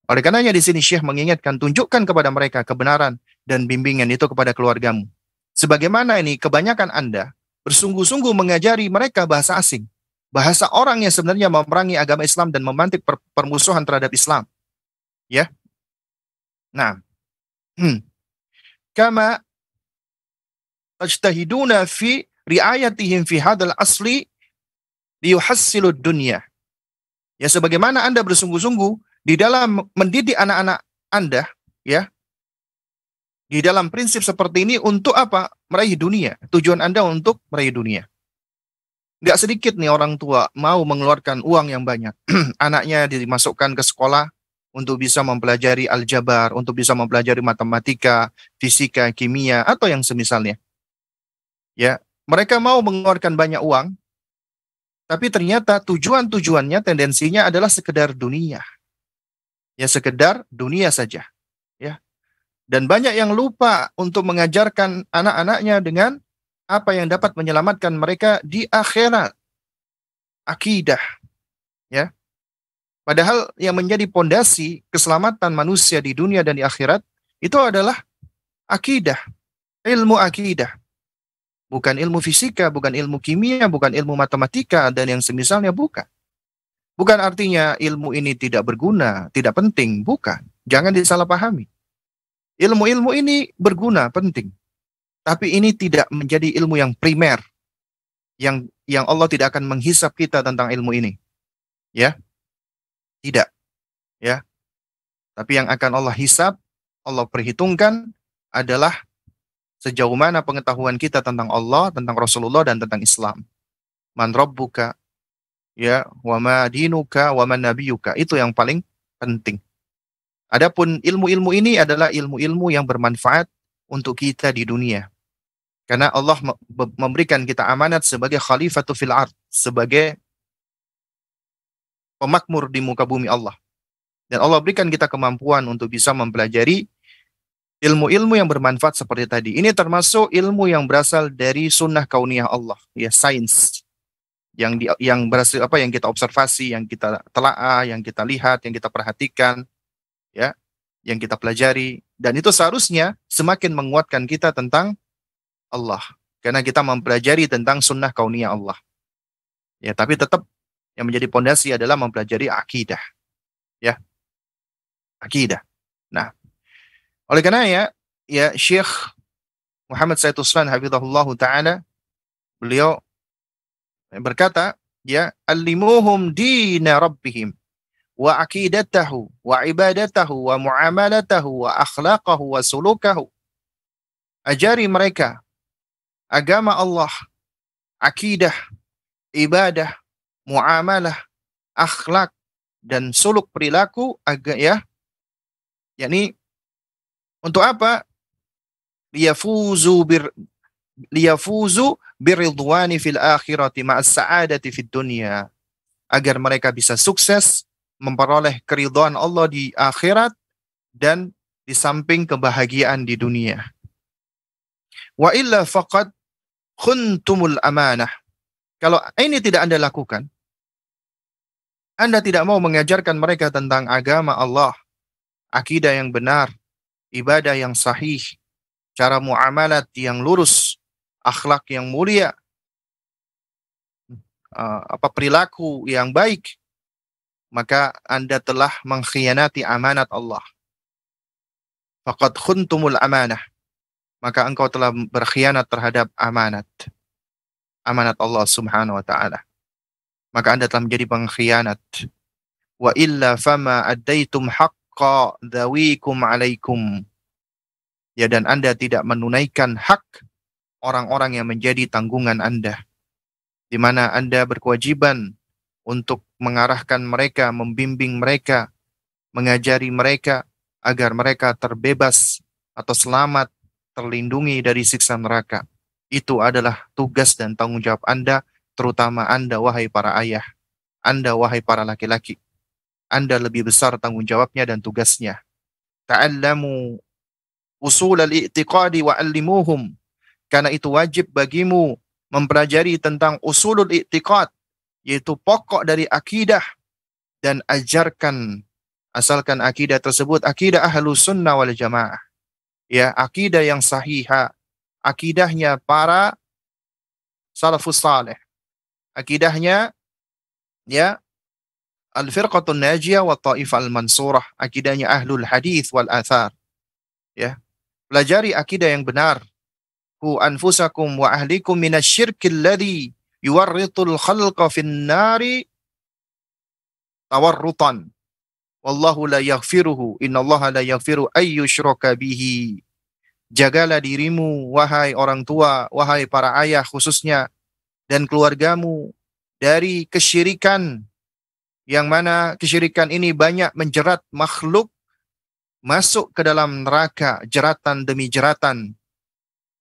Oleh karenanya di sini Syekh mengingatkan, tunjukkan kepada mereka kebenaran dan bimbingan itu kepada keluargamu. Sebagaimana ini kebanyakan Anda bersungguh-sungguh mengajari mereka bahasa asing. Bahasa orang yang sebenarnya memerangi agama Islam dan memantik permusuhan terhadap Islam. Ya. Nah, kama tajtahiduna fi riayatihim fi hadal asli liyuhassilu dunya. Ya, sebagaimana Anda bersungguh-sungguh di dalam mendidik anak-anak Anda, ya, di dalam prinsip seperti ini untuk apa? Meraih dunia. Tujuan Anda untuk meraih dunia. Nggak sedikit nih orang tua mau mengeluarkan uang yang banyak. Anaknya dimasukkan ke sekolah untuk bisa mempelajari aljabar, untuk bisa mempelajari matematika, fisika, kimia, atau yang semisalnya. Ya, mereka mau mengeluarkan banyak uang, tapi ternyata tujuan-tujuannya tendensinya adalah sekedar dunia. Ya, sekedar dunia saja. Ya. Dan banyak yang lupa untuk mengajarkan anak-anaknya dengan apa yang dapat menyelamatkan mereka di akhirat. Akidah. Ya. Padahal yang menjadi pondasi keselamatan manusia di dunia dan di akhirat itu adalah akidah, ilmu akidah. Bukan ilmu fisika, bukan ilmu kimia, bukan ilmu matematika, dan yang semisalnya bukan. Bukan artinya ilmu ini tidak berguna, tidak penting, bukan. Jangan disalahpahami. Ilmu-ilmu ini berguna, penting. Tapi ini tidak menjadi ilmu yang primer, yang Allah tidak akan menghisap kita tentang ilmu ini. Ya, tidak. Ya, tapi yang akan Allah hisap, Allah perhitungkan adalah sejauh mana pengetahuan kita tentang Allah, tentang Rasulullah, dan tentang Islam. Man rabbuka, ya, wa ma dinuka, wa man nabiyuka. Itu yang paling penting. Adapun ilmu-ilmu ini adalah ilmu-ilmu yang bermanfaat untuk kita di dunia. Karena Allah memberikan kita amanat sebagai khalifatu fil ard, sebagai pemakmur di muka bumi Allah. Dan Allah berikan kita kemampuan untuk bisa mempelajari ilmu-ilmu yang bermanfaat seperti tadi. Ini termasuk ilmu yang berasal dari sunnah kauniyah Allah, ya, sains. Yang berhasil apa yang kita observasi, yang kita telaah, yang kita lihat, yang kita perhatikan, ya, yang kita pelajari, dan itu seharusnya semakin menguatkan kita tentang Allah karena kita mempelajari tentang sunnah kauniyah Allah. Ya, tapi tetap yang menjadi pondasi adalah mempelajari akidah. Ya, akidah. Nah, oleh karena ya Syekh Muhammad Said Usman hafizahullah taala, beliau berkata, ya, allimuhum dina rabbihim wa aqidatahu wa ibadatahu wa muamalatahu wa akhlaqahu wa sulukahu. Ajari mereka agama Allah, akidah, ibadah, muamalah, akhlak, dan suluk perilaku, ya, yakni untuk apa? Liyafuzu biridwani fil akhirati ma'as sa'adati fid dunya. Agar mereka bisa sukses memperoleh keridhaan Allah di akhirat dan di samping kebahagiaan di dunia. Wa illa faqad khuntumul amanah. Kalau ini tidak Anda lakukan, Anda tidak mau mengajarkan mereka tentang agama Allah, akidah yang benar, ibadah yang sahih, cara muamalat yang lurus, akhlak yang mulia, perilaku yang baik, maka Anda telah mengkhianati amanat Allah. Faqad khuntumul amanah. Maka engkau telah berkhianat terhadap amanat Allah Subhanahu wa taala. Maka Anda telah menjadi pengkhianat. Wa illa fama addaitum haqqa dhawikum alaikum. Ya, dan Anda tidak menunaikan hak orang-orang yang menjadi tanggungan Anda, di mana Anda berkewajiban untuk mengarahkan mereka, membimbing mereka, mengajari mereka agar mereka terbebas atau selamat, terlindungi dari siksa neraka. Itu adalah tugas dan tanggung jawab Anda, terutama Anda wahai para ayah, Anda wahai para laki-laki. Anda lebih besar tanggung jawabnya dan tugasnya. Ta'allamu usul al-i'tiqadi wa 'allimuhum Karena itu wajib bagimu mempelajari tentang usulul i'tiqad, yaitu pokok dari akidah, dan ajarkan asalkan akidah tersebut akidah ahlus sunnah wal jamaah. Ya, akidah yang sahihah, akidahnya para salafus saleh, akidahnya ya al-firqatun najiyah wa ta'ifah al-mansurah, akidahnya ahlul hadis wal athar. Ya, pelajari akidah yang benar. Ku anfusakum wa ahlikum minasyirkil ladzi yuwarritul khalqa fin nari tawarrutan. Wallahu la yaghfiruhu, innallaha la yaghfiru ay yushraka bihi. Jagalah dirimu, wahai orang tua, wahai para ayah khususnya, dan keluargamu dari kesyirikan, yang mana kesyirikan ini banyak menjerat makhluk masuk ke dalam neraka, jeratan demi jeratan.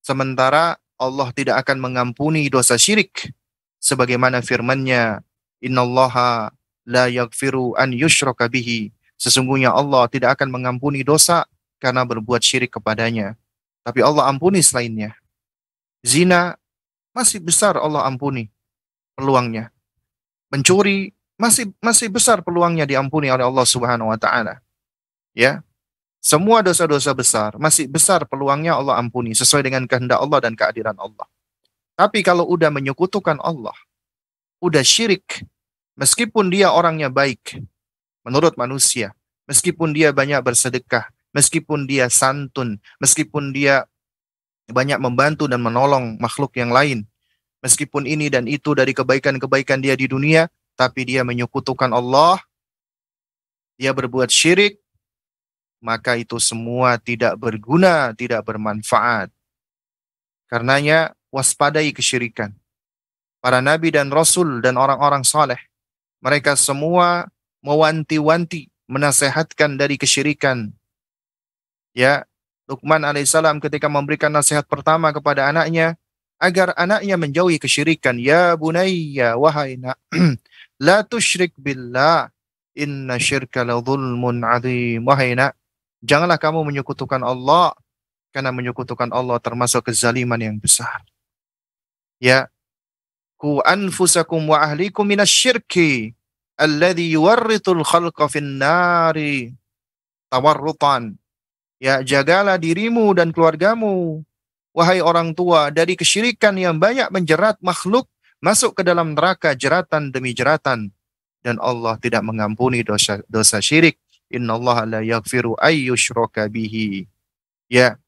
Sementara Allah tidak akan mengampuni dosa syirik. Sebagaimana firman-Nya, innallaha la yaghfiru an yushraka bihi. Sesungguhnya Allah tidak akan mengampuni dosa karena berbuat syirik kepadanya. Tapi Allah ampuni selainnya. Zina masih besar Allah ampuni peluangnya. Mencuri masih besar peluangnya diampuni oleh Allah Subhanahu wa taala. Ya. Semua dosa-dosa besar masih besar peluangnya Allah ampuni sesuai dengan kehendak Allah dan keadilan Allah. Tapi kalau udah menyekutukan Allah, udah syirik, meskipun dia orangnya baik menurut manusia, meskipun dia banyak bersedekah, meskipun dia santun, meskipun dia banyak membantu dan menolong makhluk yang lain, meskipun ini dan itu dari kebaikan-kebaikan dia di dunia, tapi dia menyekutukan Allah, dia berbuat syirik, maka itu semua tidak berguna, tidak bermanfaat. Karenanya waspadai kesyirikan. Para nabi dan rasul dan orang-orang saleh, mereka semua mewanti-wanti, menasehatkan dari kesyirikan. Ya, Luqman alaihissalam ketika memberikan nasihat pertama kepada anaknya agar anaknya menjauhi kesyirikan. Ya bunayya, wahai nak, la tusyrik billah, inna syirka la zulmun azim. Wahai nak, janganlah kamu menyekutukan Allah, karena menyekutukan Allah termasuk kezaliman yang besar. Ya, ku anfusakum wa ahlikum minasyirki alladzi yuwarritul khalqa fin nari tawarrutan. Ya, jagalah dirimu dan keluargamu, wahai orang tua, dari kesyirikan yang banyak menjerat makhluk masuk ke dalam neraka jeratan demi jeratan. Dan Allah tidak mengampuni dosa syirik. Innallaha la yaghfiru ay yushraka bihi. Ya.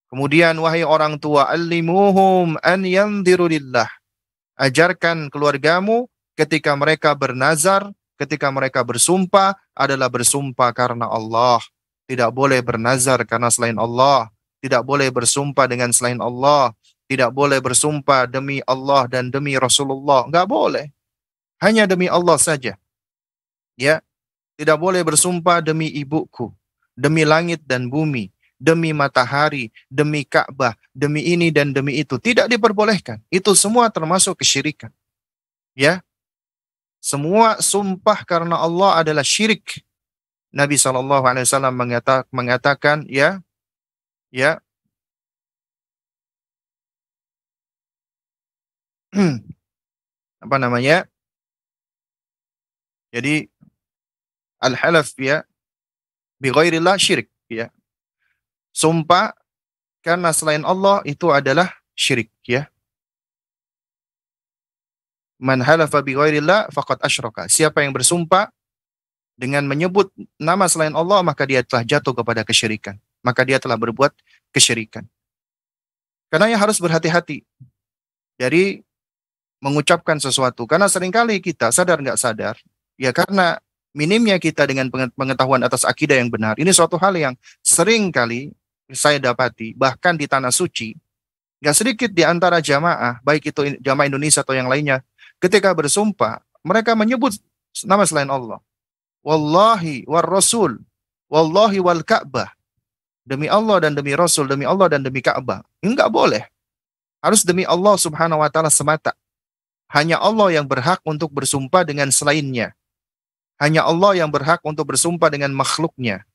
Kemudian wahai orang tua, allimuhum an yandhiru lillah. Ajarkan keluargamu ketika mereka bernazar, ketika mereka bersumpah adalah bersumpah karena Allah. Tidak boleh bernazar karena selain Allah. Tidak boleh bersumpah dengan selain Allah. Tidak boleh bersumpah demi Allah dan demi Rasulullah. Enggak boleh. Hanya demi Allah saja. Ya. Tidak boleh bersumpah demi ibuku, demi langit dan bumi, demi matahari, demi Ka'bah, demi ini dan demi itu. Tidak diperbolehkan. Itu semua termasuk kesyirikan. Ya. Semua sumpah karena Allah adalah syirik. Nabi SAW mengatakan, ya, apa namanya? Jadi al-halaf ya bi ghairillah syirik ya. Sumpah karena selain Allah itu adalah syirik ya. Man halafa bi ghairillah faqad asyraka. Siapa yang bersumpah dengan menyebut nama selain Allah, maka dia telah jatuh kepada kesyirikan. Maka dia telah berbuat kesyirikan. Karena harus berhati-hati dari mengucapkan sesuatu. Karena seringkali kita sadar nggak sadar, ya karena minimnya kita dengan pengetahuan atas akidah yang benar. Ini suatu hal yang sering kali saya dapati, bahkan di tanah suci, nggak sedikit di antara jamaah, baik itu jamaah Indonesia atau yang lainnya, ketika bersumpah, mereka menyebut nama selain Allah. Wallahi war Rasul, wallahi wal Ka'bah. Demi Allah dan demi Rasul, demi Allah dan demi Ka'bah. Enggak boleh. Harus demi Allah Subhanahu wa taala semata. Hanya Allah yang berhak untuk bersumpah dengan selainnya. Hanya Allah yang berhak untuk bersumpah dengan makhluknya.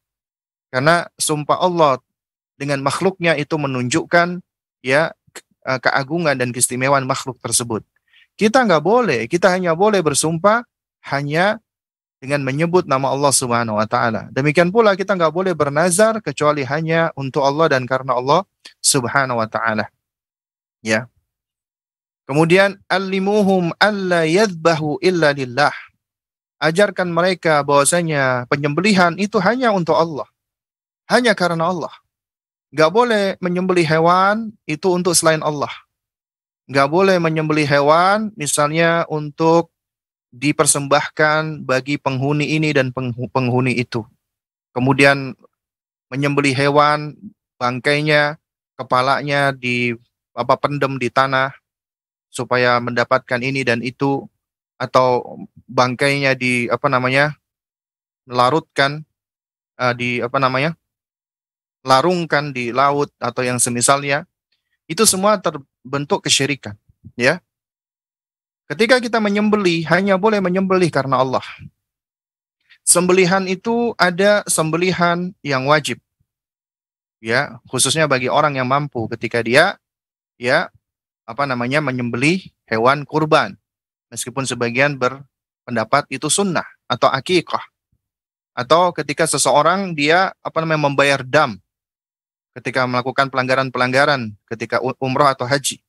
Karena sumpah Allah dengan makhluknya itu menunjukkan ya keagungan dan keistimewaan makhluk tersebut. Kita nggak boleh, kita hanya boleh bersumpah hanya dengan menyebut nama Allah Subhanahu wa taala. Demikian pula kita nggak boleh bernazar kecuali hanya untuk Allah dan karena Allah Subhanahu wa taala. Ya. Kemudian allimuhum alla yadhbahu illa lillah. Ajarkan mereka bahwasanya penyembelihan itu hanya untuk Allah, hanya karena Allah. Nggak boleh menyembelih hewan itu untuk selain Allah. Nggak boleh menyembelih hewan misalnya untuk dipersembahkan bagi penghuni ini dan penghuni itu. Kemudian menyembelih hewan, bangkainya, kepalanya pendem di tanah supaya mendapatkan ini dan itu, atau bangkainya larutkan larungkan di laut atau yang semisalnya. Itu semua terbentuk kesyirikan, ya. Ketika kita menyembelih, hanya boleh menyembelih karena Allah. Sembelihan itu ada sembelihan yang wajib, ya, khususnya bagi orang yang mampu ketika dia, ya, menyembelih hewan kurban. Meskipun sebagian berpendapat itu sunnah atau akikah. Atau ketika seseorang dia membayar dam ketika melakukan pelanggaran-pelanggaran ketika umrah atau haji,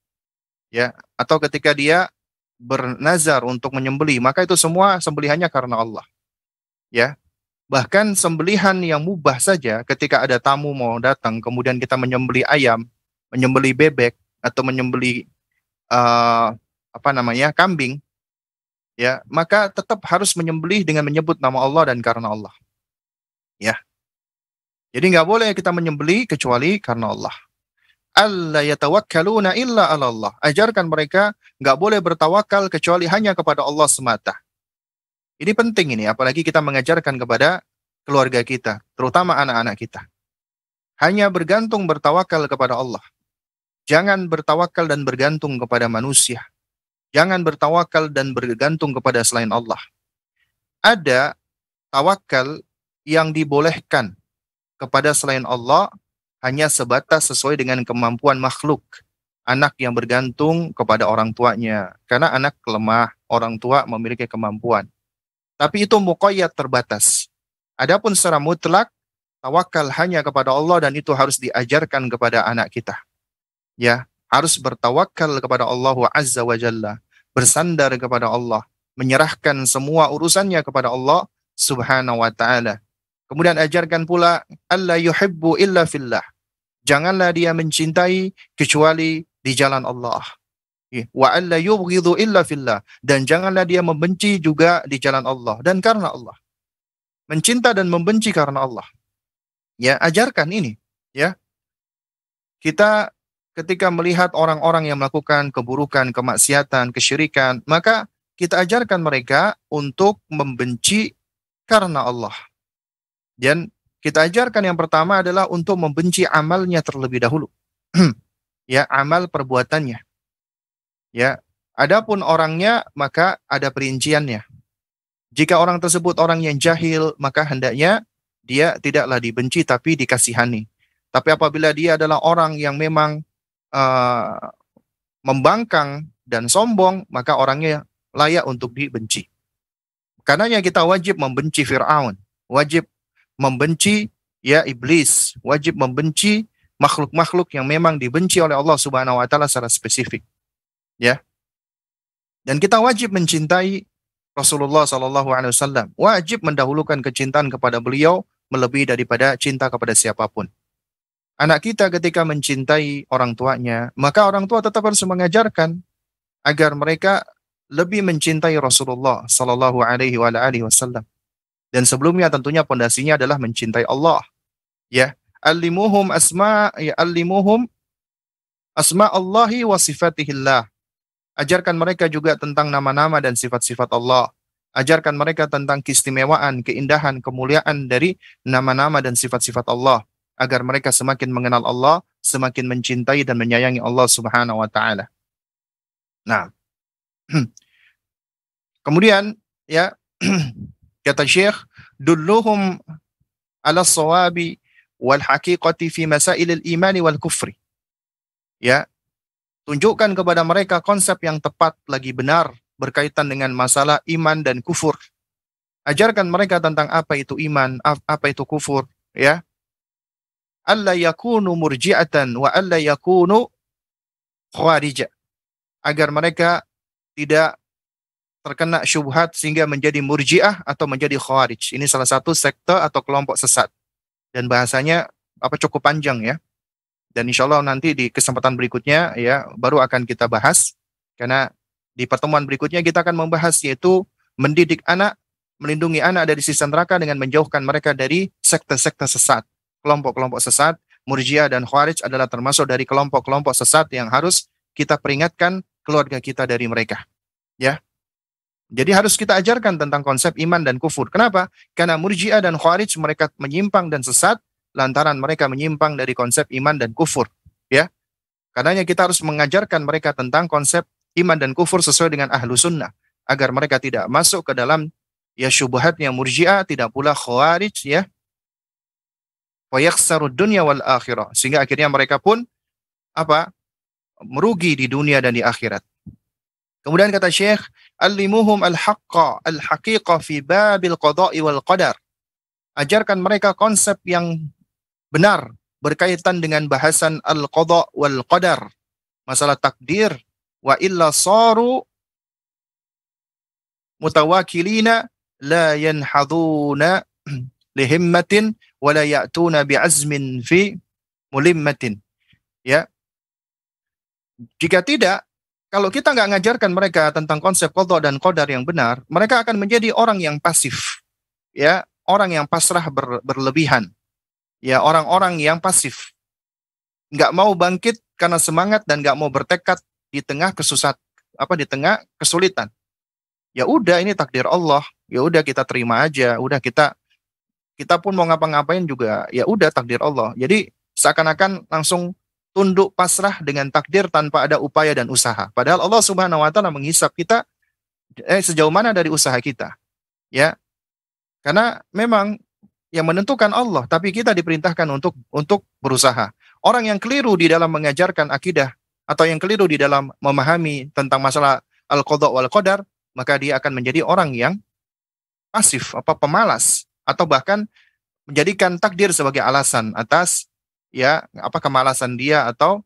ya, atau ketika dia bernazar untuk menyembelih, maka itu semua sembelihannya karena Allah, ya. Bahkan sembelihan yang mubah saja, ketika ada tamu mau datang kemudian kita menyembelih ayam, menyembelih bebek, atau menyembelih kambing, ya, maka tetap harus menyembelih dengan menyebut nama Allah dan karena Allah, ya. Jadi nggak boleh kita menyembelih kecuali karena Allah. Alla yatawakkaluna illa 'ala Allah. Ajarkan mereka nggak boleh bertawakal kecuali hanya kepada Allah semata. Ini penting ini, apalagi kita mengajarkan kepada keluarga kita, terutama anak-anak kita. Hanya bertawakal kepada Allah. Jangan bertawakal dan bergantung kepada manusia. Jangan bertawakal dan bergantung kepada selain Allah. Ada tawakal yang dibolehkan kepada selain Allah hanya sebatas sesuai dengan kemampuan makhluk. Anak yang bergantung kepada orang tuanya. Karena anak lemah, orang tua memiliki kemampuan. Tapi itu muqayyad, terbatas. Adapun secara mutlak, tawakal hanya kepada Allah dan itu harus diajarkan kepada anak kita. Ya, harus bertawakal kepada Allah Azza wa Jalla. Bersandar kepada Allah. Menyerahkan semua urusannya kepada Allah Subhanahu wa ta'ala. Kemudian ajarkan pula alla yuhibbu illa fillah. Janganlah dia mencintai kecuali di jalan Allah. Wa alla yubghidhu illa fillah. Dan janganlah dia membenci juga di jalan Allah dan karena Allah. Mencinta dan membenci karena Allah. Ya, ajarkan ini, ya. Kita ketika melihat orang-orang yang melakukan keburukan, kemaksiatan, kesyirikan, maka kita ajarkan mereka untuk membenci karena Allah. Dan kita ajarkan yang pertama adalah untuk membenci amalnya terlebih dahulu. Ya, amal perbuatannya. Ya, adapun orangnya maka ada perinciannya. Jika orang tersebut orang yang jahil, maka hendaknya dia tidaklah dibenci tapi dikasihani. Tapi apabila dia adalah orang yang memang membangkang dan sombong, maka orangnya layak untuk dibenci. Karenanya kita wajib membenci Fir'aun, wajib membenci iblis, wajib membenci makhluk-makhluk yang memang dibenci oleh Allah Subhanahu wa taala secara spesifik. Ya. Dan kita wajib mencintai Rasulullah sallallahu alaihi wasallam, wajib mendahulukan kecintaan kepada beliau melebihi daripada cinta kepada siapapun. Anak kita ketika mencintai orang tuanya, maka orang tua tetap harus mengajarkan agar mereka lebih mencintai Rasulullah sallallahu alaihi wasallam. Dan sebelumnya tentunya pondasinya adalah mencintai Allah. Ya, allimuhum asma Allahi wa sifatihillah. Ajarkan mereka juga tentang nama-nama dan sifat-sifat Allah. Ajarkan mereka tentang keistimewaan, keindahan, kemuliaan dari nama-nama dan sifat-sifat Allah agar mereka semakin mengenal Allah, semakin mencintai dan menyayangi Allah Subhanahu wa taala. Nah, kemudian ya kata Syekh, dulluhum ala sawabi wal haqiqati fi masail al-iman wal kufri. Ya, Tunjukkan kepada mereka konsep yang tepat lagi benar berkaitan dengan masalah iman dan kufur. Ajarkan mereka tentang apa itu iman, apa itu kufur, ya. Alla yakunu murji'atan wa alla yakunu khawarij. Agar mereka tidak terkena syubhat sehingga menjadi murji'ah atau menjadi khawarij. Ini salah satu sekte atau kelompok sesat. Dan bahasanya cukup panjang ya. Dan insya Allah nanti di kesempatan berikutnya ya baru akan kita bahas. Karena di pertemuan berikutnya kita akan membahas yaitu mendidik anak, melindungi anak dari siksa neraka dengan menjauhkan mereka dari sekte-sekte sesat. Kelompok-kelompok sesat, Murji'ah dan Khawarij adalah termasuk dari kelompok-kelompok sesat yang harus kita peringatkan keluarga kita dari mereka. Ya. Jadi harus kita ajarkan tentang konsep iman dan kufur. Kenapa? Karena Murji'ah dan Khawarij mereka menyimpang dan sesat lantaran mereka menyimpang dari konsep iman dan kufur. Ya. Karenanya kita harus mengajarkan mereka tentang konsep iman dan kufur sesuai dengan ahlu sunnah. Agar mereka tidak masuk ke dalam ya syubhatnya Murji'ah, tidak pula Khawarij ya. Wa yakhsarud dunya wal akhirah. Sehingga akhirnya mereka pun merugi di dunia dan di akhirat. Kemudian kata Syekh, allimuhum al-haqqa al-haqiqa fi babil qada'i wal qadar. Ajarkan mereka konsep yang benar berkaitan dengan bahasan al-qada' wal qadar, masalah takdir, wa illa saru mutawakilina la yanhaduna lihimmatin wa la ya'tuna bi'azmin fi mulimmatin. Ya. Jika tidak, kalau kita nggak ngajarkan mereka tentang konsep qada dan qadar yang benar, mereka akan menjadi orang yang pasif. Ya, orang yang pasrah berlebihan. Ya, orang-orang yang pasif. Nggak mau bangkit karena semangat dan nggak mau bertekad di tengah di tengah kesulitan. Ya udah ini takdir Allah. Ya udah kita terima aja. Udah kita pun mau ngapa-ngapain juga ya udah takdir Allah. Jadi seakan-akan langsung tunduk pasrah dengan takdir tanpa ada upaya dan usaha. Padahal Allah Subhanahu wa taala menghisap kita sejauh mana dari usaha kita. Ya. Karena memang yang menentukan Allah, tapi kita diperintahkan untuk berusaha. Orang yang keliru di dalam mengajarkan akidah atau yang keliru di dalam memahami tentang masalah al-qada wal qadar, maka dia akan menjadi orang yang pasif, pemalas atau bahkan menjadikan takdir sebagai alasan atas ya kemalasan dia atau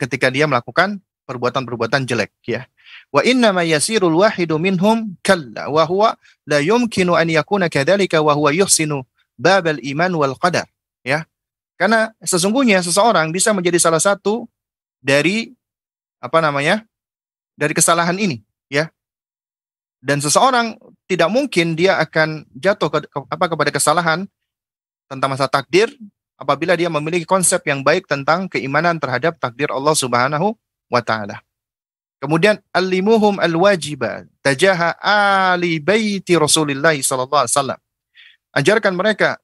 ketika dia melakukan perbuatan-perbuatan jelek ya. Wa inna ma yasirul wahidu minhum kalla wa huwa la yumkinu an yakuna kadzalika wa huwa yuhsinu babal iman wal qadar ya. Karena sesungguhnya seseorang bisa menjadi salah satu dari dari kesalahan ini ya. Dan seseorang tidak mungkin dia akan jatuh kepada kesalahan tentang masalah takdir apabila dia memiliki konsep yang baik tentang keimanan terhadap takdir Allah Subhanahu wa taala. Kemudian allimuhum alwajiba tajaha ali baiti Rasulillah sallallahu alaihi wasallam. Ajarkan mereka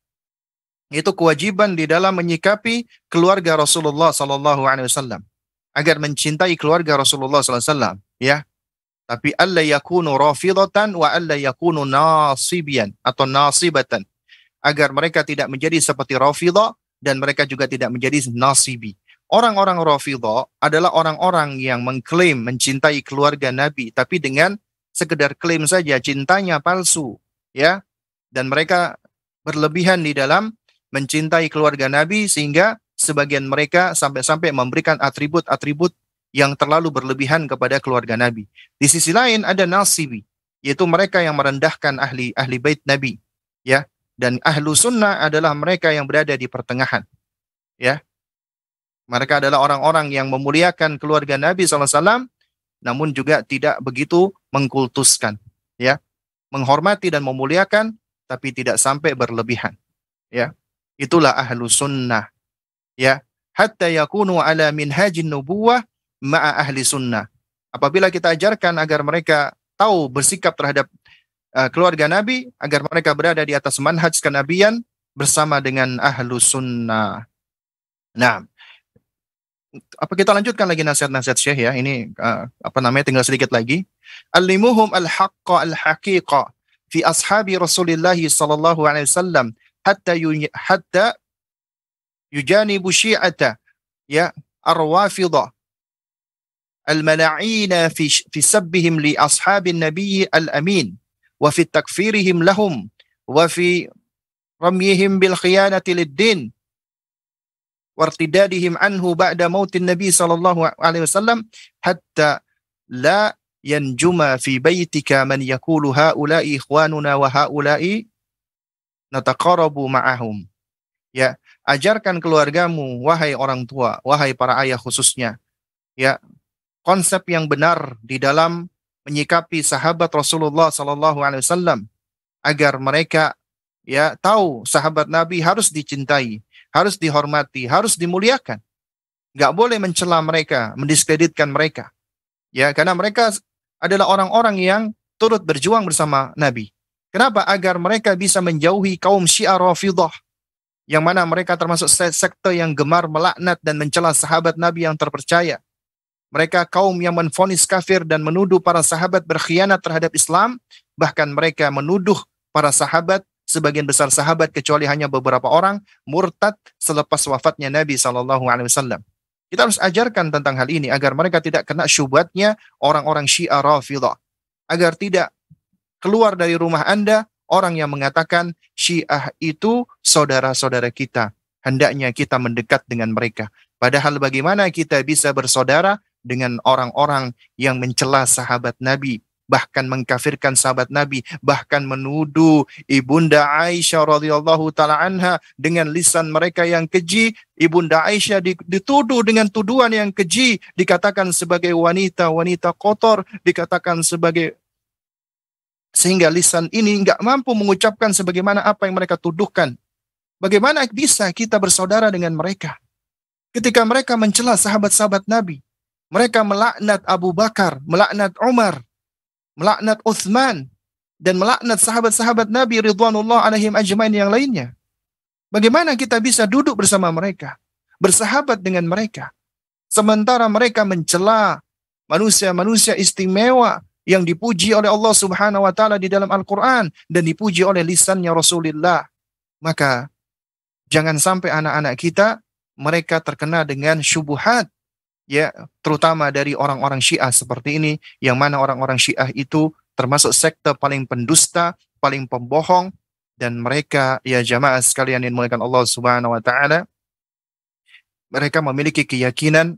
itu kewajiban di dalam menyikapi keluarga Rasulullah sallallahu alaihi wasallam agar mencintai keluarga Rasulullah sallallahu alaihi wasallam ya. Tapi alla yakunu rafidatan wa alla yakunu nasibian atau nasibatan. Agar mereka tidak menjadi seperti Rafidah dan mereka juga tidak menjadi nasibi. Orang-orang Rafidah adalah orang-orang yang mengklaim mencintai keluarga Nabi tapi dengan sekedar klaim saja, cintanya palsu, ya. Dan mereka berlebihan di dalam mencintai keluarga Nabi sehingga sebagian mereka sampai-sampai memberikan atribut-atribut yang terlalu berlebihan kepada keluarga Nabi. Di sisi lain ada nasibi, yaitu mereka yang merendahkan ahli bait Nabi, ya. Dan ahlu sunnah adalah mereka yang berada di pertengahan. Ya. Mereka adalah orang-orang yang memuliakan keluarga Nabi SAW, namun juga tidak begitu mengkultuskan. Ya. Menghormati dan memuliakan, tapi tidak sampai berlebihan. Ya. Itulah ahlu sunnah. Ya. Hatta yakunu ala minhajin nubuwah ma'a ahli sunnah. Apabila kita ajarkan agar mereka tahu bersikap terhadap keluarga Nabi agar mereka berada di atas manhaj kenabian bersama dengan ahlu sunnah. Nah, kita lanjutkan lagi nasihat-nasihat Syekh ya. Ini tinggal sedikit lagi. Allimuhum al-haqqa al-haqiqa fi ashabi Rasulillah sallallahu alaihi wasallam hatta yujanibu syi'ata ya ar-Rafidah al-mala'ina fi sabbihim li ashabin nabiy al-amin wa fi takfirihim lahum wa fi ramyihim bil khiyanati lid-din wartidadihim anhu ba'da mautin nabi sallallahu alaihi wasallam hatta la yanjuma fi baitika man yaqulu haula'i ikhwanuna wa haula'i nataqarabu ma'ahum. Ya, ajarkan keluargamu, wahai orang tua, wahai para ayah khususnya, ya, konsep yang benar di dalam menyikapi sahabat Rasulullah sallallahu alaihi wasallam agar mereka ya tahu sahabat Nabi harus dicintai, harus dihormati, harus dimuliakan. Enggak boleh mencela mereka, mendiskreditkan mereka. Ya, karena mereka adalah orang-orang yang turut berjuang bersama Nabi. Kenapa? Agar mereka bisa menjauhi kaum Syiah Rafidhah, yang mana mereka termasuk sekte yang gemar melaknat dan mencela sahabat Nabi yang terpercaya. Mereka kaum yang menvonis kafir dan menuduh para sahabat berkhianat terhadap Islam, bahkan mereka menuduh para sahabat, sebagian besar sahabat kecuali hanya beberapa orang, murtad selepas wafatnya Nabi SAW. Kita harus ajarkan tentang hal ini agar mereka tidak kena syubhatnya orang-orang Syiah Rafidhah, agar tidak keluar dari rumah Anda orang yang mengatakan Syiah itu saudara-saudara kita. Hendaknya kita mendekat dengan mereka. Padahal bagaimana kita bisa bersaudara dengan orang-orang yang mencela sahabat Nabi, bahkan mengkafirkan sahabat Nabi, bahkan menuduh Ibunda Aisyah radhiyallahu taala anha dengan lisan mereka yang keji. Ibunda Aisyah dituduh dengan tuduhan yang keji, dikatakan sebagai wanita kotor, dikatakan sebagai, sehingga lisan ini enggak mampu mengucapkan sebagaimana apa yang mereka tuduhkan. Bagaimana bisa kita bersaudara dengan mereka? Ketika mereka mencela sahabat-sahabat Nabi, mereka melaknat Abu Bakar, melaknat Umar, melaknat Uthman, dan melaknat sahabat-sahabat Nabi ridwanullah alaihim ajmain yang lainnya. Bagaimana kita bisa duduk bersama mereka, bersahabat dengan mereka, sementara mereka mencela manusia-manusia istimewa yang dipuji oleh Allah Subhanahu wa taala di dalam Al-Qur'an dan dipuji oleh lisannya Rasulullah. Maka jangan sampai anak-anak kita mereka terkena dengan syubhat, ya, terutama dari orang-orang Syiah seperti ini, yang mana orang-orang Syiah itu termasuk sekte paling pendusta, paling pembohong, dan mereka, ya jamaah sekalian yang dimuliakan Allah Subhanahu wa taala, mereka memiliki keyakinan,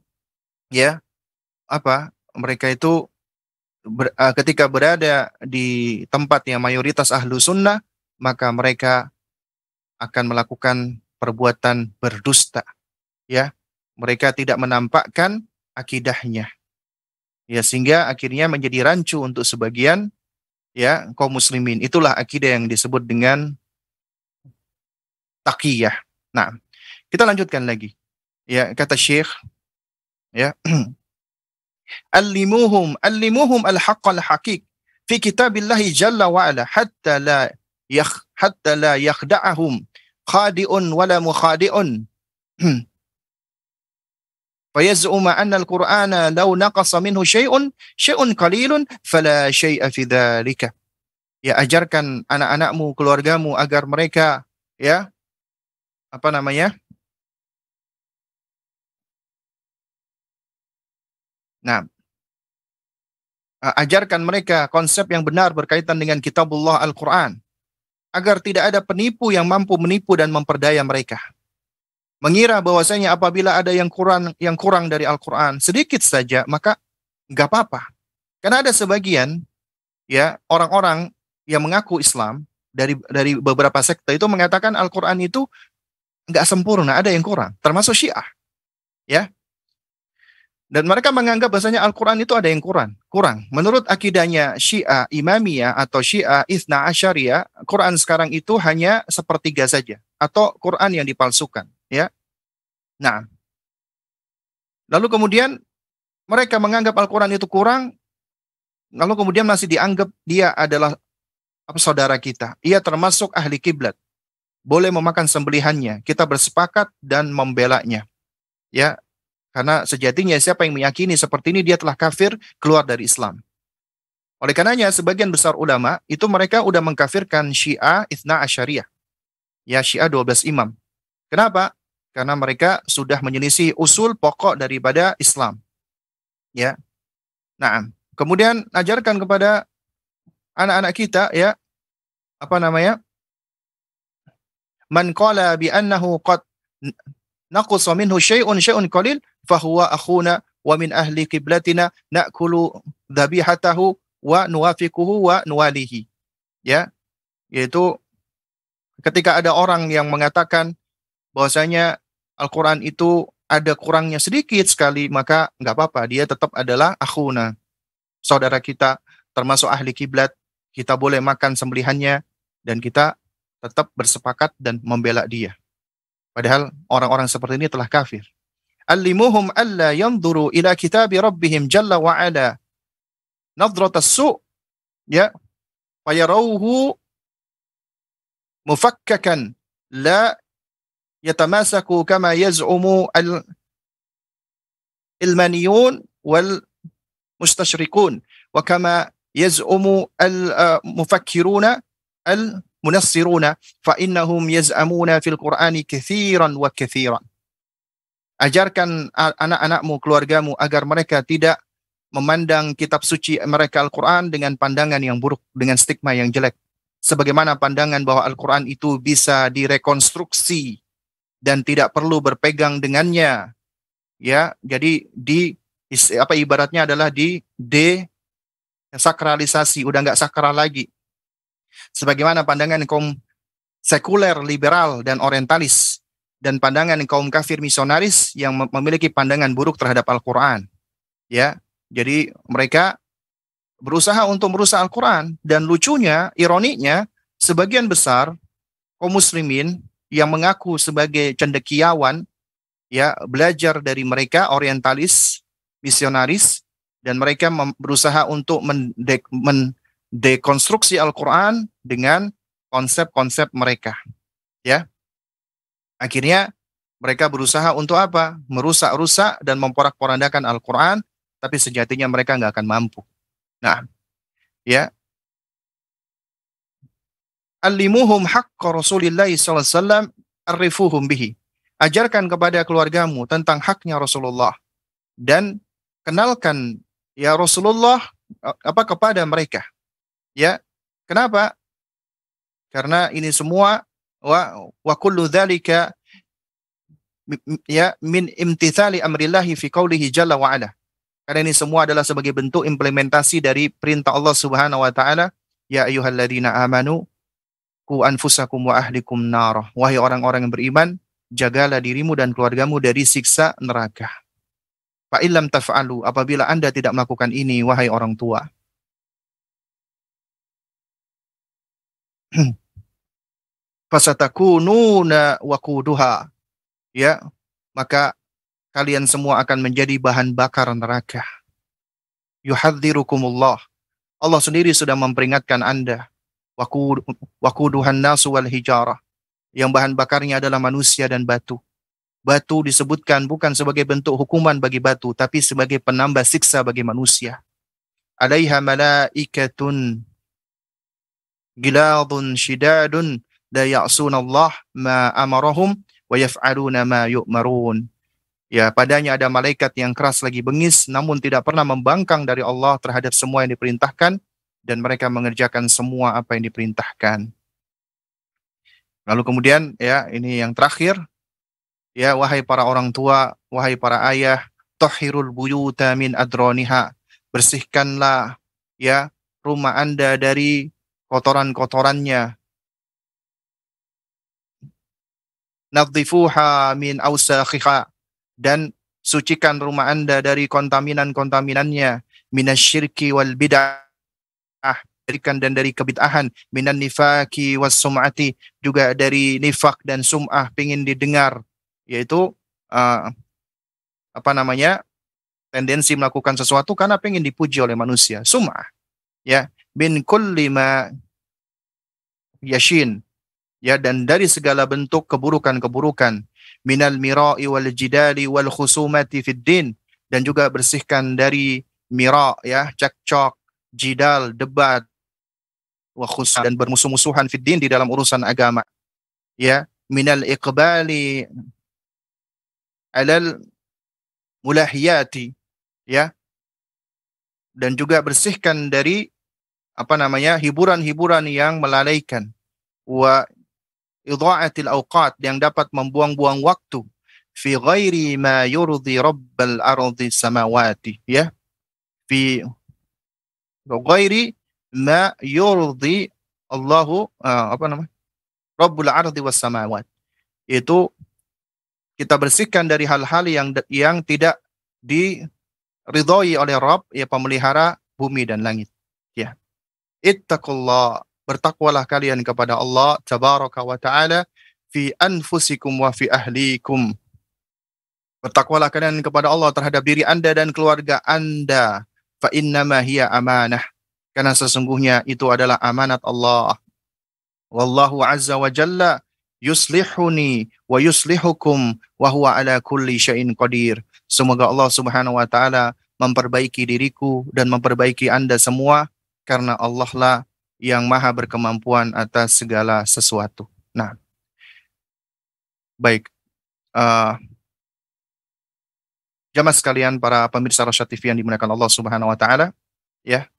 ya, mereka itu ketika berada di tempat yang mayoritas ahlu sunnah, maka mereka akan melakukan perbuatan berdusta. Ya, mereka tidak menampakkan akidahnya. Ya, sehingga akhirnya menjadi rancu untuk sebagian ya kaum muslimin. Itulah akidah yang disebut dengan taqiyah. Nah, kita lanjutkan lagi. Ya, kata Syekh, ya, allimuhum al-haqq al-haqiq fi kitabillahi jalla wa ala hatta la yakhda'ahum khadi'un wala mukhadi'un. Fayaz'uma anna al-Qur'ana law naqasa minhu syai'un qalilun fala syai'a fi dzalika. Ya, ajarkan anak-anakmu, keluargamu agar mereka ya Nah, ajarkan mereka konsep yang benar berkaitan dengan kitabullah Al-Quran, agar tidak ada penipu yang mampu menipu dan memperdaya mereka. Mengira bahwasanya apabila ada yang kurang dari Al-Quran sedikit saja, maka nggak apa-apa. Karena ada sebagian ya orang-orang yang mengaku Islam dari beberapa sekte itu mengatakan Al-Quran itu nggak sempurna, ada yang kurang, termasuk Syiah. Ya. Dan mereka menganggap bahasanya Al-Quran itu ada yang kurang. Menurut akidahnya Syiah Imamiyah atau Syiah Itsna Asyariyah, Quran sekarang itu hanya sepertiga saja, atau Quran yang dipalsukan. Ya. Nah, lalu kemudian mereka menganggap Al-Quran itu kurang, lalu kemudian masih dianggap dia adalah saudara kita. Ia termasuk ahli kiblat. Boleh memakan sembelihannya. Kita bersepakat dan membelanya. Ya. Karena sejatinya siapa yang meyakini seperti ini dia telah kafir, keluar dari Islam. Oleh karenanya sebagian besar ulama itu mereka udah mengkafirkan Syiah Itsna Asyariyah. Ya, Syiah 12 imam. Kenapa? karena mereka sudah menyelisih usul pokok daripada Islam. Ya. Nah, kemudian ajarkan kepada anak-anak kita, ya, apa namanya? Man qala bi annahu qad naqasa minhu syai'un qalil fahuwa akhuna wa min ahli qiblatina na'kulu dhabihatahu wa nuwafiquhu wa nuwalihi. Ya, yaitu ketika ada orang yang mengatakan bahwasanya Al-Quran itu ada kurangnya sedikit sekali, maka nggak apa-apa, dia tetap adalah akhuna, saudara kita, termasuk ahli kiblat. Kita boleh makan sembelihannya dan kita tetap bersepakat dan membela dia. Padahal orang-orang seperti ini telah kafir. Allimuhum alla yanzuru ila kitabi rabbihim jalla wa ala nadratas su', ya, fayarawhu mufakkakan la yatamasaku kama yaz'umu al-ilmaniyun wal mustashrikun wa kama yaz'umu al-mufakkiruna al-munassiruna fa innahum yaz'amuna fil Qur'ani katsiran wa katsiran. Ajarkan anak-anakmu, keluargamu, agar mereka tidak memandang kitab suci mereka Al-Quran dengan pandangan yang buruk, dengan stigma yang jelek. Sebagaimana pandangan bahwa Al-Quran itu bisa direkonstruksi dan tidak perlu berpegang dengannya. Ya, jadi ibaratnya adalah desakralisasi, udah nggak sakral lagi. Sebagaimana pandangan kaum sekuler, liberal, dan orientalis, dan pandangan kaum kafir misionaris yang memiliki pandangan buruk terhadap Al-Quran. Ya, jadi mereka berusaha untuk merusak Al-Quran. Dan lucunya, ironinya, sebagian besar kaum muslimin yang mengaku sebagai cendekiawan, ya, belajar dari mereka, orientalis, misionaris, dan mereka berusaha untuk mendekonstruksi Al-Quran dengan konsep-konsep mereka. Ya, akhirnya mereka berusaha untuk apa? Merusak-rusak dan memporak-porandakan Al-Quran, tapi sejatinya mereka nggak akan mampu. Nah, ya, allimuhum haqqa Rasulillahi sallallahu alaihi wasallam arifuhum bihi. Ajarkan kepada keluargamu tentang haknya Rasulullah dan kenalkan ya Rasulullah kepada mereka. Ya, kenapa? Karena ini semua wa kullu dzalika ya min imtithali amrillahi fi qaulihi jalla wa ala. Karena ini semua adalah sebagai bentuk implementasi dari perintah Allah Subhanahu wa taala, ya ayyuhalladzina amanu qu anfusakum wa ahlikum nar. Wahai orang-orang yang beriman, jagalah dirimu dan keluargamu dari siksa neraka. Fa illam taf'alu, apabila Anda tidak melakukan ini wahai orang tua, fasatakununa waquduha, ya, maka kalian semua akan menjadi bahan bakar neraka. Yuhadzirukumullah, Allah sendiri sudah memperingatkan Anda. Waquduhan nasu wal hijarah, yang bahan bakarnya adalah manusia dan batu. Batu disebutkan bukan sebagai bentuk hukuman bagi batu, tapi sebagai penambah siksa bagi manusia. Alaiha malaikatun giladun shidadun la ya'sunallah ma amarahum wa yaf'aluna ma yu'marun. Ya, padanya ada malaikat yang keras lagi bengis, namun tidak pernah membangkang dari Allah terhadap semua yang diperintahkan, dan mereka mengerjakan semua apa yang diperintahkan. Lalu kemudian, ya, ini yang terakhir, ya, wahai para orang tua, wahai para ayah, tahhirul buyuta min adroniha, bersihkanlah, ya, rumah Anda dari kotoran-kotorannya. Nadhifuha min awsakhiha, dan sucikan rumah Anda dari kontaminan-kontaminannya. Minasyirki wal bid'ah, dan dari kebid'ahan. Minan nifaki was sum'ati, juga dari nifak dan sum'ah, pengin didengar, yaitu tendensi melakukan sesuatu karena pengen dipuji oleh manusia, sum'ah, ya. Min kulli ma yashin, ya, dan dari segala bentuk keburukan-keburukan. Minal mira'i wal jidali wal khusumati fid din, dan juga bersihkan dari mira', ya, cekcok, jidal, debat, wa khusum, dan bermusuh-musuhan fid din, di dalam urusan agama. Ya, minal iqbali alal mulahiyati, ya, dan juga bersihkan dari apa namanya hiburan-hiburan yang melalaikan, wa idha'atil awqat yang dapat membuang-buang waktu, fi ghairi ma yurdi rabbal ardi samawati, ya, fi ghairi ma yurdi Allahu apa namanya rabbul ardi was samawat, itu kita bersihkan dari hal-hal yang tidak diridhoi oleh Rabb, ya, pemelihara bumi dan langit, ya. Ittaqullah, bertakwalah kalian kepada Allah tabaraka wa taala fi anfusikum wa fi ahlikum. Bertakwalah kalian kepada Allah terhadap diri Anda dan keluarga Anda. Fa innama hiya amanah. Karena sesungguhnya itu adalah amanat Allah. Wallahu azza wa jalla yuslihuni wa yuslihukum wa huwa ala kulli syai'in qadir. Semoga Allah Subhanahu wa taala memperbaiki diriku dan memperbaiki Anda semua, karena Allah lah yang maha berkemampuan atas segala sesuatu. Nah, baik. Jamaah sekalian, para pemirsa Rasyad TV yang dimuliakan Allah Subhanahu wa taala, ya.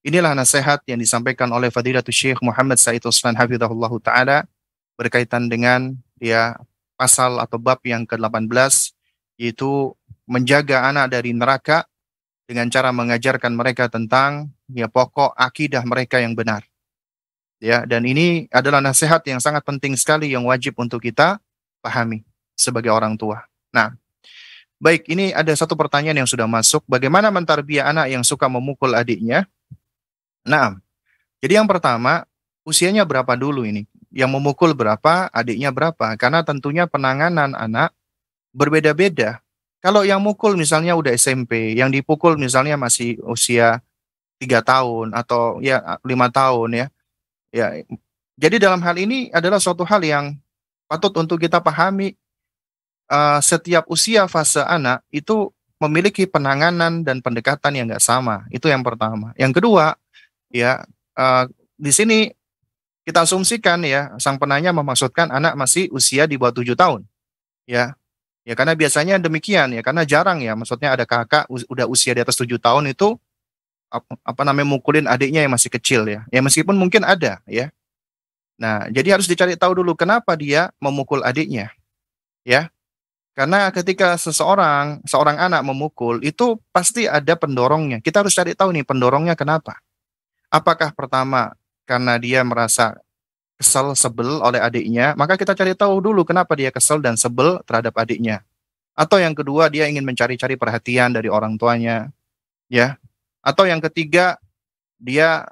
Inilah nasihat yang disampaikan oleh Fadilatul Syekh Muhammad Said Utsman hafizahullah taala berkaitan dengan, ya, pasal atau bab yang ke-18, yaitu menjaga anak dari neraka dengan cara mengajarkan mereka tentang, ya, pokok akidah mereka yang benar. Ya, dan ini adalah nasihat yang sangat penting sekali yang wajib untuk kita pahami sebagai orang tua. Nah, baik, ini ada satu pertanyaan yang sudah masuk. Bagaimana mentarbiyah anak yang suka memukul adiknya? Nah, jadi yang pertama, usianya berapa dulu ini? Yang memukul berapa, adiknya berapa? Karena tentunya penanganan anak berbeda-beda. Kalau yang mukul misalnya udah SMP, yang dipukul misalnya masih usia 3 tahun atau ya 5 tahun, ya. Ya, jadi dalam hal ini adalah suatu hal yang patut untuk kita pahami. Setiap usia fase anak itu memiliki penanganan dan pendekatan yang nggak sama. Itu yang pertama. Yang kedua, ya, di sini kita asumsikan, ya, sang penanya memaksudkan anak masih usia di bawah 7 tahun. Ya. Ya, karena biasanya demikian, ya, karena jarang, ya, maksudnya ada kakak udah usia di atas 7 tahun itu apa namanya mukulin adiknya yang masih kecil, ya. Ya, meskipun mungkin ada, ya. Nah, jadi harus dicari tahu dulu kenapa dia memukul adiknya, ya. Karena ketika seorang anak memukul itu pasti ada pendorongnya. Kita harus cari tahu nih pendorongnya kenapa. Apakah pertama karena dia merasa kesal, sebel oleh adiknya, maka kita cari tahu dulu kenapa dia kesal dan sebel terhadap adiknya. Atau yang kedua, dia ingin mencari-cari perhatian dari orang tuanya, ya. Atau yang ketiga, dia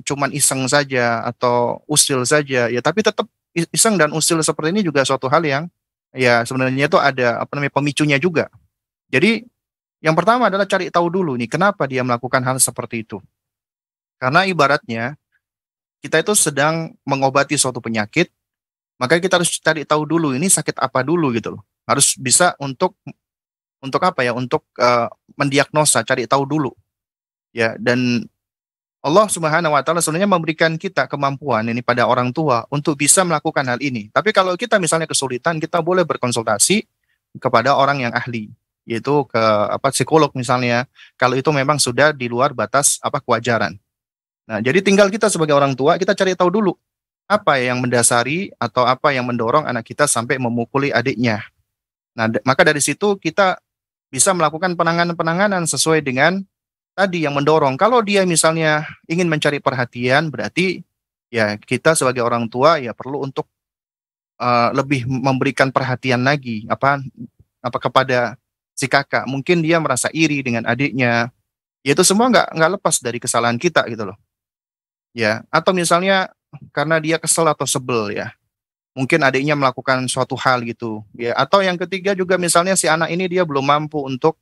cuman iseng saja atau usil saja, ya, tapi tetap iseng dan usil seperti ini juga suatu hal yang, ya, sebenarnya itu ada pemicunya juga. Jadi yang pertama adalah cari tahu dulu nih kenapa dia melakukan hal seperti itu. Karena ibaratnya kita itu sedang mengobati suatu penyakit, maka kita harus cari tahu dulu ini sakit apa dulu gitu loh. Harus bisa untuk Untuk mendiagnosa, cari tahu dulu. Ya, dan Allah Subhanahu wa taala sebenarnya memberikan kita kemampuan ini pada orang tua untuk bisa melakukan hal ini. Tapi kalau kita misalnya kesulitan, kita boleh berkonsultasi kepada orang yang ahli, yaitu ke psikolog misalnya, kalau itu memang sudah di luar batas kewajaran. Nah, jadi tinggal kita sebagai orang tua, kita cari tahu dulu apa yang mendasari atau apa yang mendorong anak kita sampai memukuli adiknya. Nah, maka dari situ kita bisa melakukan penanganan-penanganan sesuai dengan tadi yang mendorong. Kalau dia misalnya ingin mencari perhatian, berarti ya kita sebagai orang tua ya perlu untuk lebih memberikan perhatian lagi kepada si kakak. Mungkin dia merasa iri dengan adiknya. Ya itu semua nggak lepas dari kesalahan kita gitu loh. Ya, atau misalnya karena dia kesel atau sebel, ya. Mungkin adiknya melakukan suatu hal gitu, ya. Atau yang ketiga juga misalnya si anak ini dia belum mampu untuk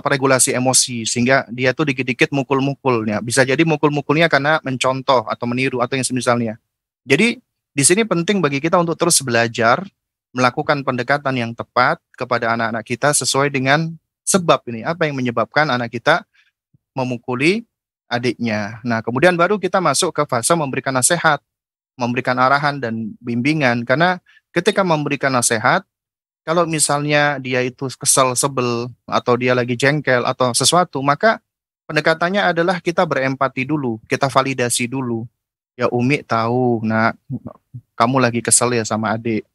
regulasi emosi, sehingga dia tuh dikit-dikit mukul-mukulnya. Bisa jadi mukul-mukulnya karena mencontoh atau meniru atau yang semisalnya. Jadi di sini penting bagi kita untuk terus belajar melakukan pendekatan yang tepat kepada anak-anak kita sesuai dengan sebab ini, apa yang menyebabkan anak kita memukuli adiknya. Nah, kemudian baru kita masuk ke fase memberikan nasihat. memberikan arahan dan bimbingan. Karena ketika memberikan nasihat, kalau misalnya dia itu kesel, sebel, atau dia lagi jengkel atau sesuatu, maka pendekatannya adalah kita berempati dulu, kita validasi dulu. Ya Umi tahu, nah kamu lagi kesel ya sama adik.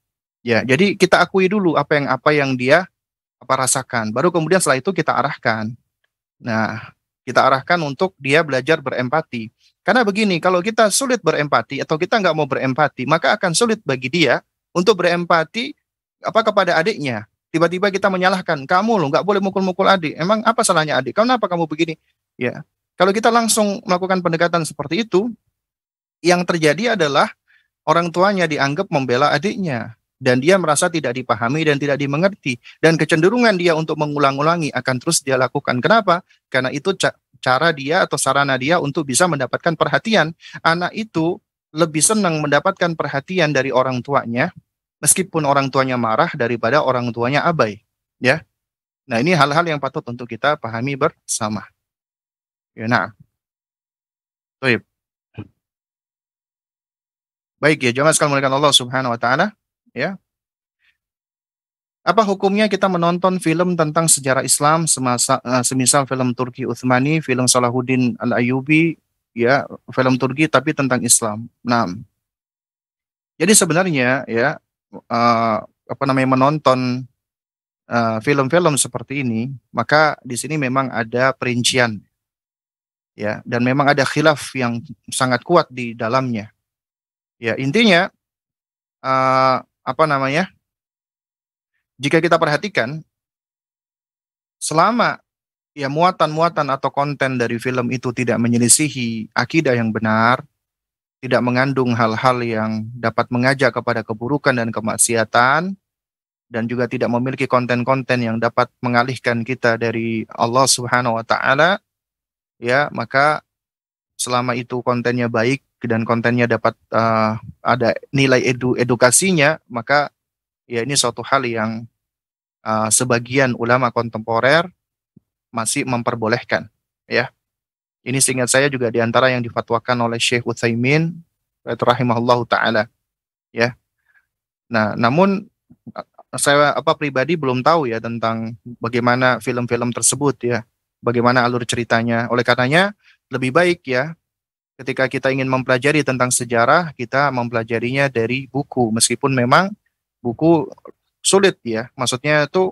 Ya, jadi kita akui dulu apa yang dia rasakan. Baru kemudian setelah itu kita arahkan. Nah, kita arahkan untuk dia belajar berempati. Karena begini, kalau kita sulit berempati atau kita nggak mau berempati, maka akan sulit bagi dia untuk berempati kepada adiknya. Tiba-tiba kita menyalahkan, kamu loh nggak boleh mukul-mukul adik. Emang apa salahnya adik? Kenapa kamu begini? Ya, kalau kita langsung melakukan pendekatan seperti itu, yang terjadi adalah orang tuanya dianggap membela adiknya dan dia merasa tidak dipahami dan tidak dimengerti dan kecenderungan dia untuk mengulang-ulangi akan terus dia lakukan. Kenapa? Karena itu cara dia atau sarana dia untuk bisa mendapatkan perhatian. Anak itu lebih senang mendapatkan perhatian dari orang tuanya meskipun orang tuanya marah daripada orang tuanya abai, ya. Nah, ini hal-hal yang patut untuk kita pahami bersama. Ya, nah. Baik. Baik ya, jangan sekali muliakan Allah Subhanahu wa taala, ya. Apa hukumnya kita menonton film tentang sejarah Islam semisal film Turki Utsmani, film Salahuddin Al-Ayyubi, ya, film Turki tapi tentang Islam. Nah, jadi sebenarnya ya menonton film-film seperti ini, maka di sini memang ada perincian ya dan memang ada khilaf yang sangat kuat di dalamnya. Ya, intinya jika kita perhatikan selama ya muatan-muatan atau konten dari film itu tidak menyelisihi akidah yang benar, tidak mengandung hal-hal yang dapat mengajak kepada keburukan dan kemaksiatan, dan juga tidak memiliki konten-konten yang dapat mengalihkan kita dari Allah Subhanahu wa taala, ya, maka selama itu kontennya baik dan kontennya dapat ada nilai edukasinya, maka ya ini suatu hal yang sebagian ulama kontemporer masih memperbolehkan, ya. Ini seingat saya juga diantara yang difatwakan oleh Syekh Utsaimin rahimahullahu taala, ya. Nah, namun saya pribadi belum tahu ya tentang bagaimana film-film tersebut, ya, bagaimana alur ceritanya. Oleh karenanya lebih baik ya ketika kita ingin mempelajari tentang sejarah, kita mempelajarinya dari buku, meskipun memang buku sulit ya. Maksudnya itu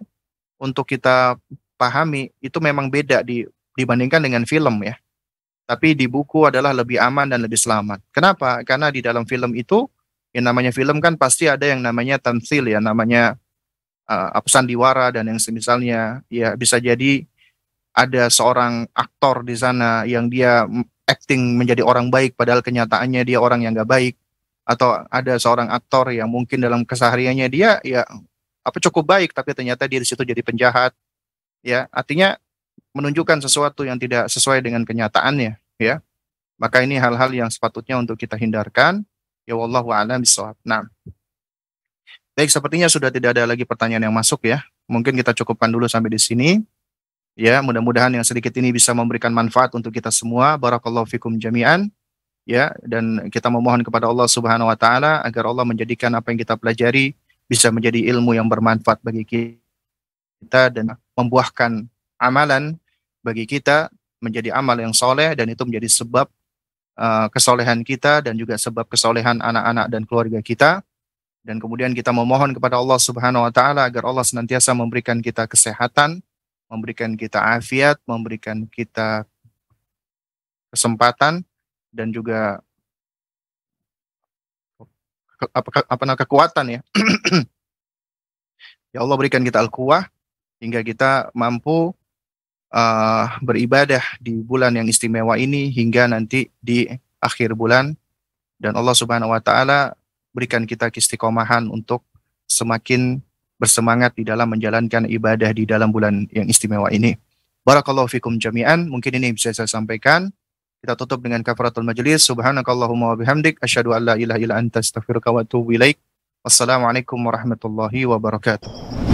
untuk kita pahami itu memang beda dibandingkan dengan film ya. Tapi di buku adalah lebih aman dan lebih selamat. Kenapa? Karena di dalam film itu, yang namanya film kan pasti ada yang namanya tamtsil ya, namanya sandiwara dan yang semisalnya. Ya bisa jadi ada seorang aktor di sana yang dia acting menjadi orang baik padahal kenyataannya dia orang yang nggak baik, atau ada seorang aktor yang mungkin dalam kesehariannya dia ya cukup baik tapi ternyata dia di situ jadi penjahat, ya, artinya menunjukkan sesuatu yang tidak sesuai dengan kenyataannya, ya. Maka ini hal-hal yang sepatutnya untuk kita hindarkan. Ya wallahu a'lam bishawab. Nah, baik, sepertinya sudah tidak ada lagi pertanyaan yang masuk ya. Mungkin kita cukupkan dulu sampai di sini. Ya, mudah-mudahan yang sedikit ini bisa memberikan manfaat untuk kita semua. Barakallahu fikum jami'an. Ya, dan kita memohon kepada Allah Subhanahu wa taala agar Allah menjadikan apa yang kita pelajari bisa menjadi ilmu yang bermanfaat bagi kita dan membuahkan amalan bagi kita menjadi amal yang soleh, dan itu menjadi sebab kesolehan kita dan juga sebab kesolehan anak-anak dan keluarga kita. Dan kemudian kita memohon kepada Allah Subhanahu wa taala agar Allah senantiasa memberikan kita kesehatan, memberikan kita afiat, memberikan kita kesempatan dan juga kekuatan ya. Ya Allah berikan kita al-quwah hingga kita mampu beribadah di bulan yang istimewa ini hingga nanti di akhir bulan, dan Allah Subhanahu wa taala berikan kita keistiqomahan untuk semakin bersemangat di dalam menjalankan ibadah di dalam bulan yang istimewa ini. Barakallahu fikum jami'an. Mungkin ini bisa saya sampaikan. Kita tutup dengan kafaratul majlis. Subhanakallahumma wa bihamdik asyhadu an la ilaha illa anta astaghfiruka wa atubu ilaik. Wassalamualaikum warahmatullahi wabarakatuh.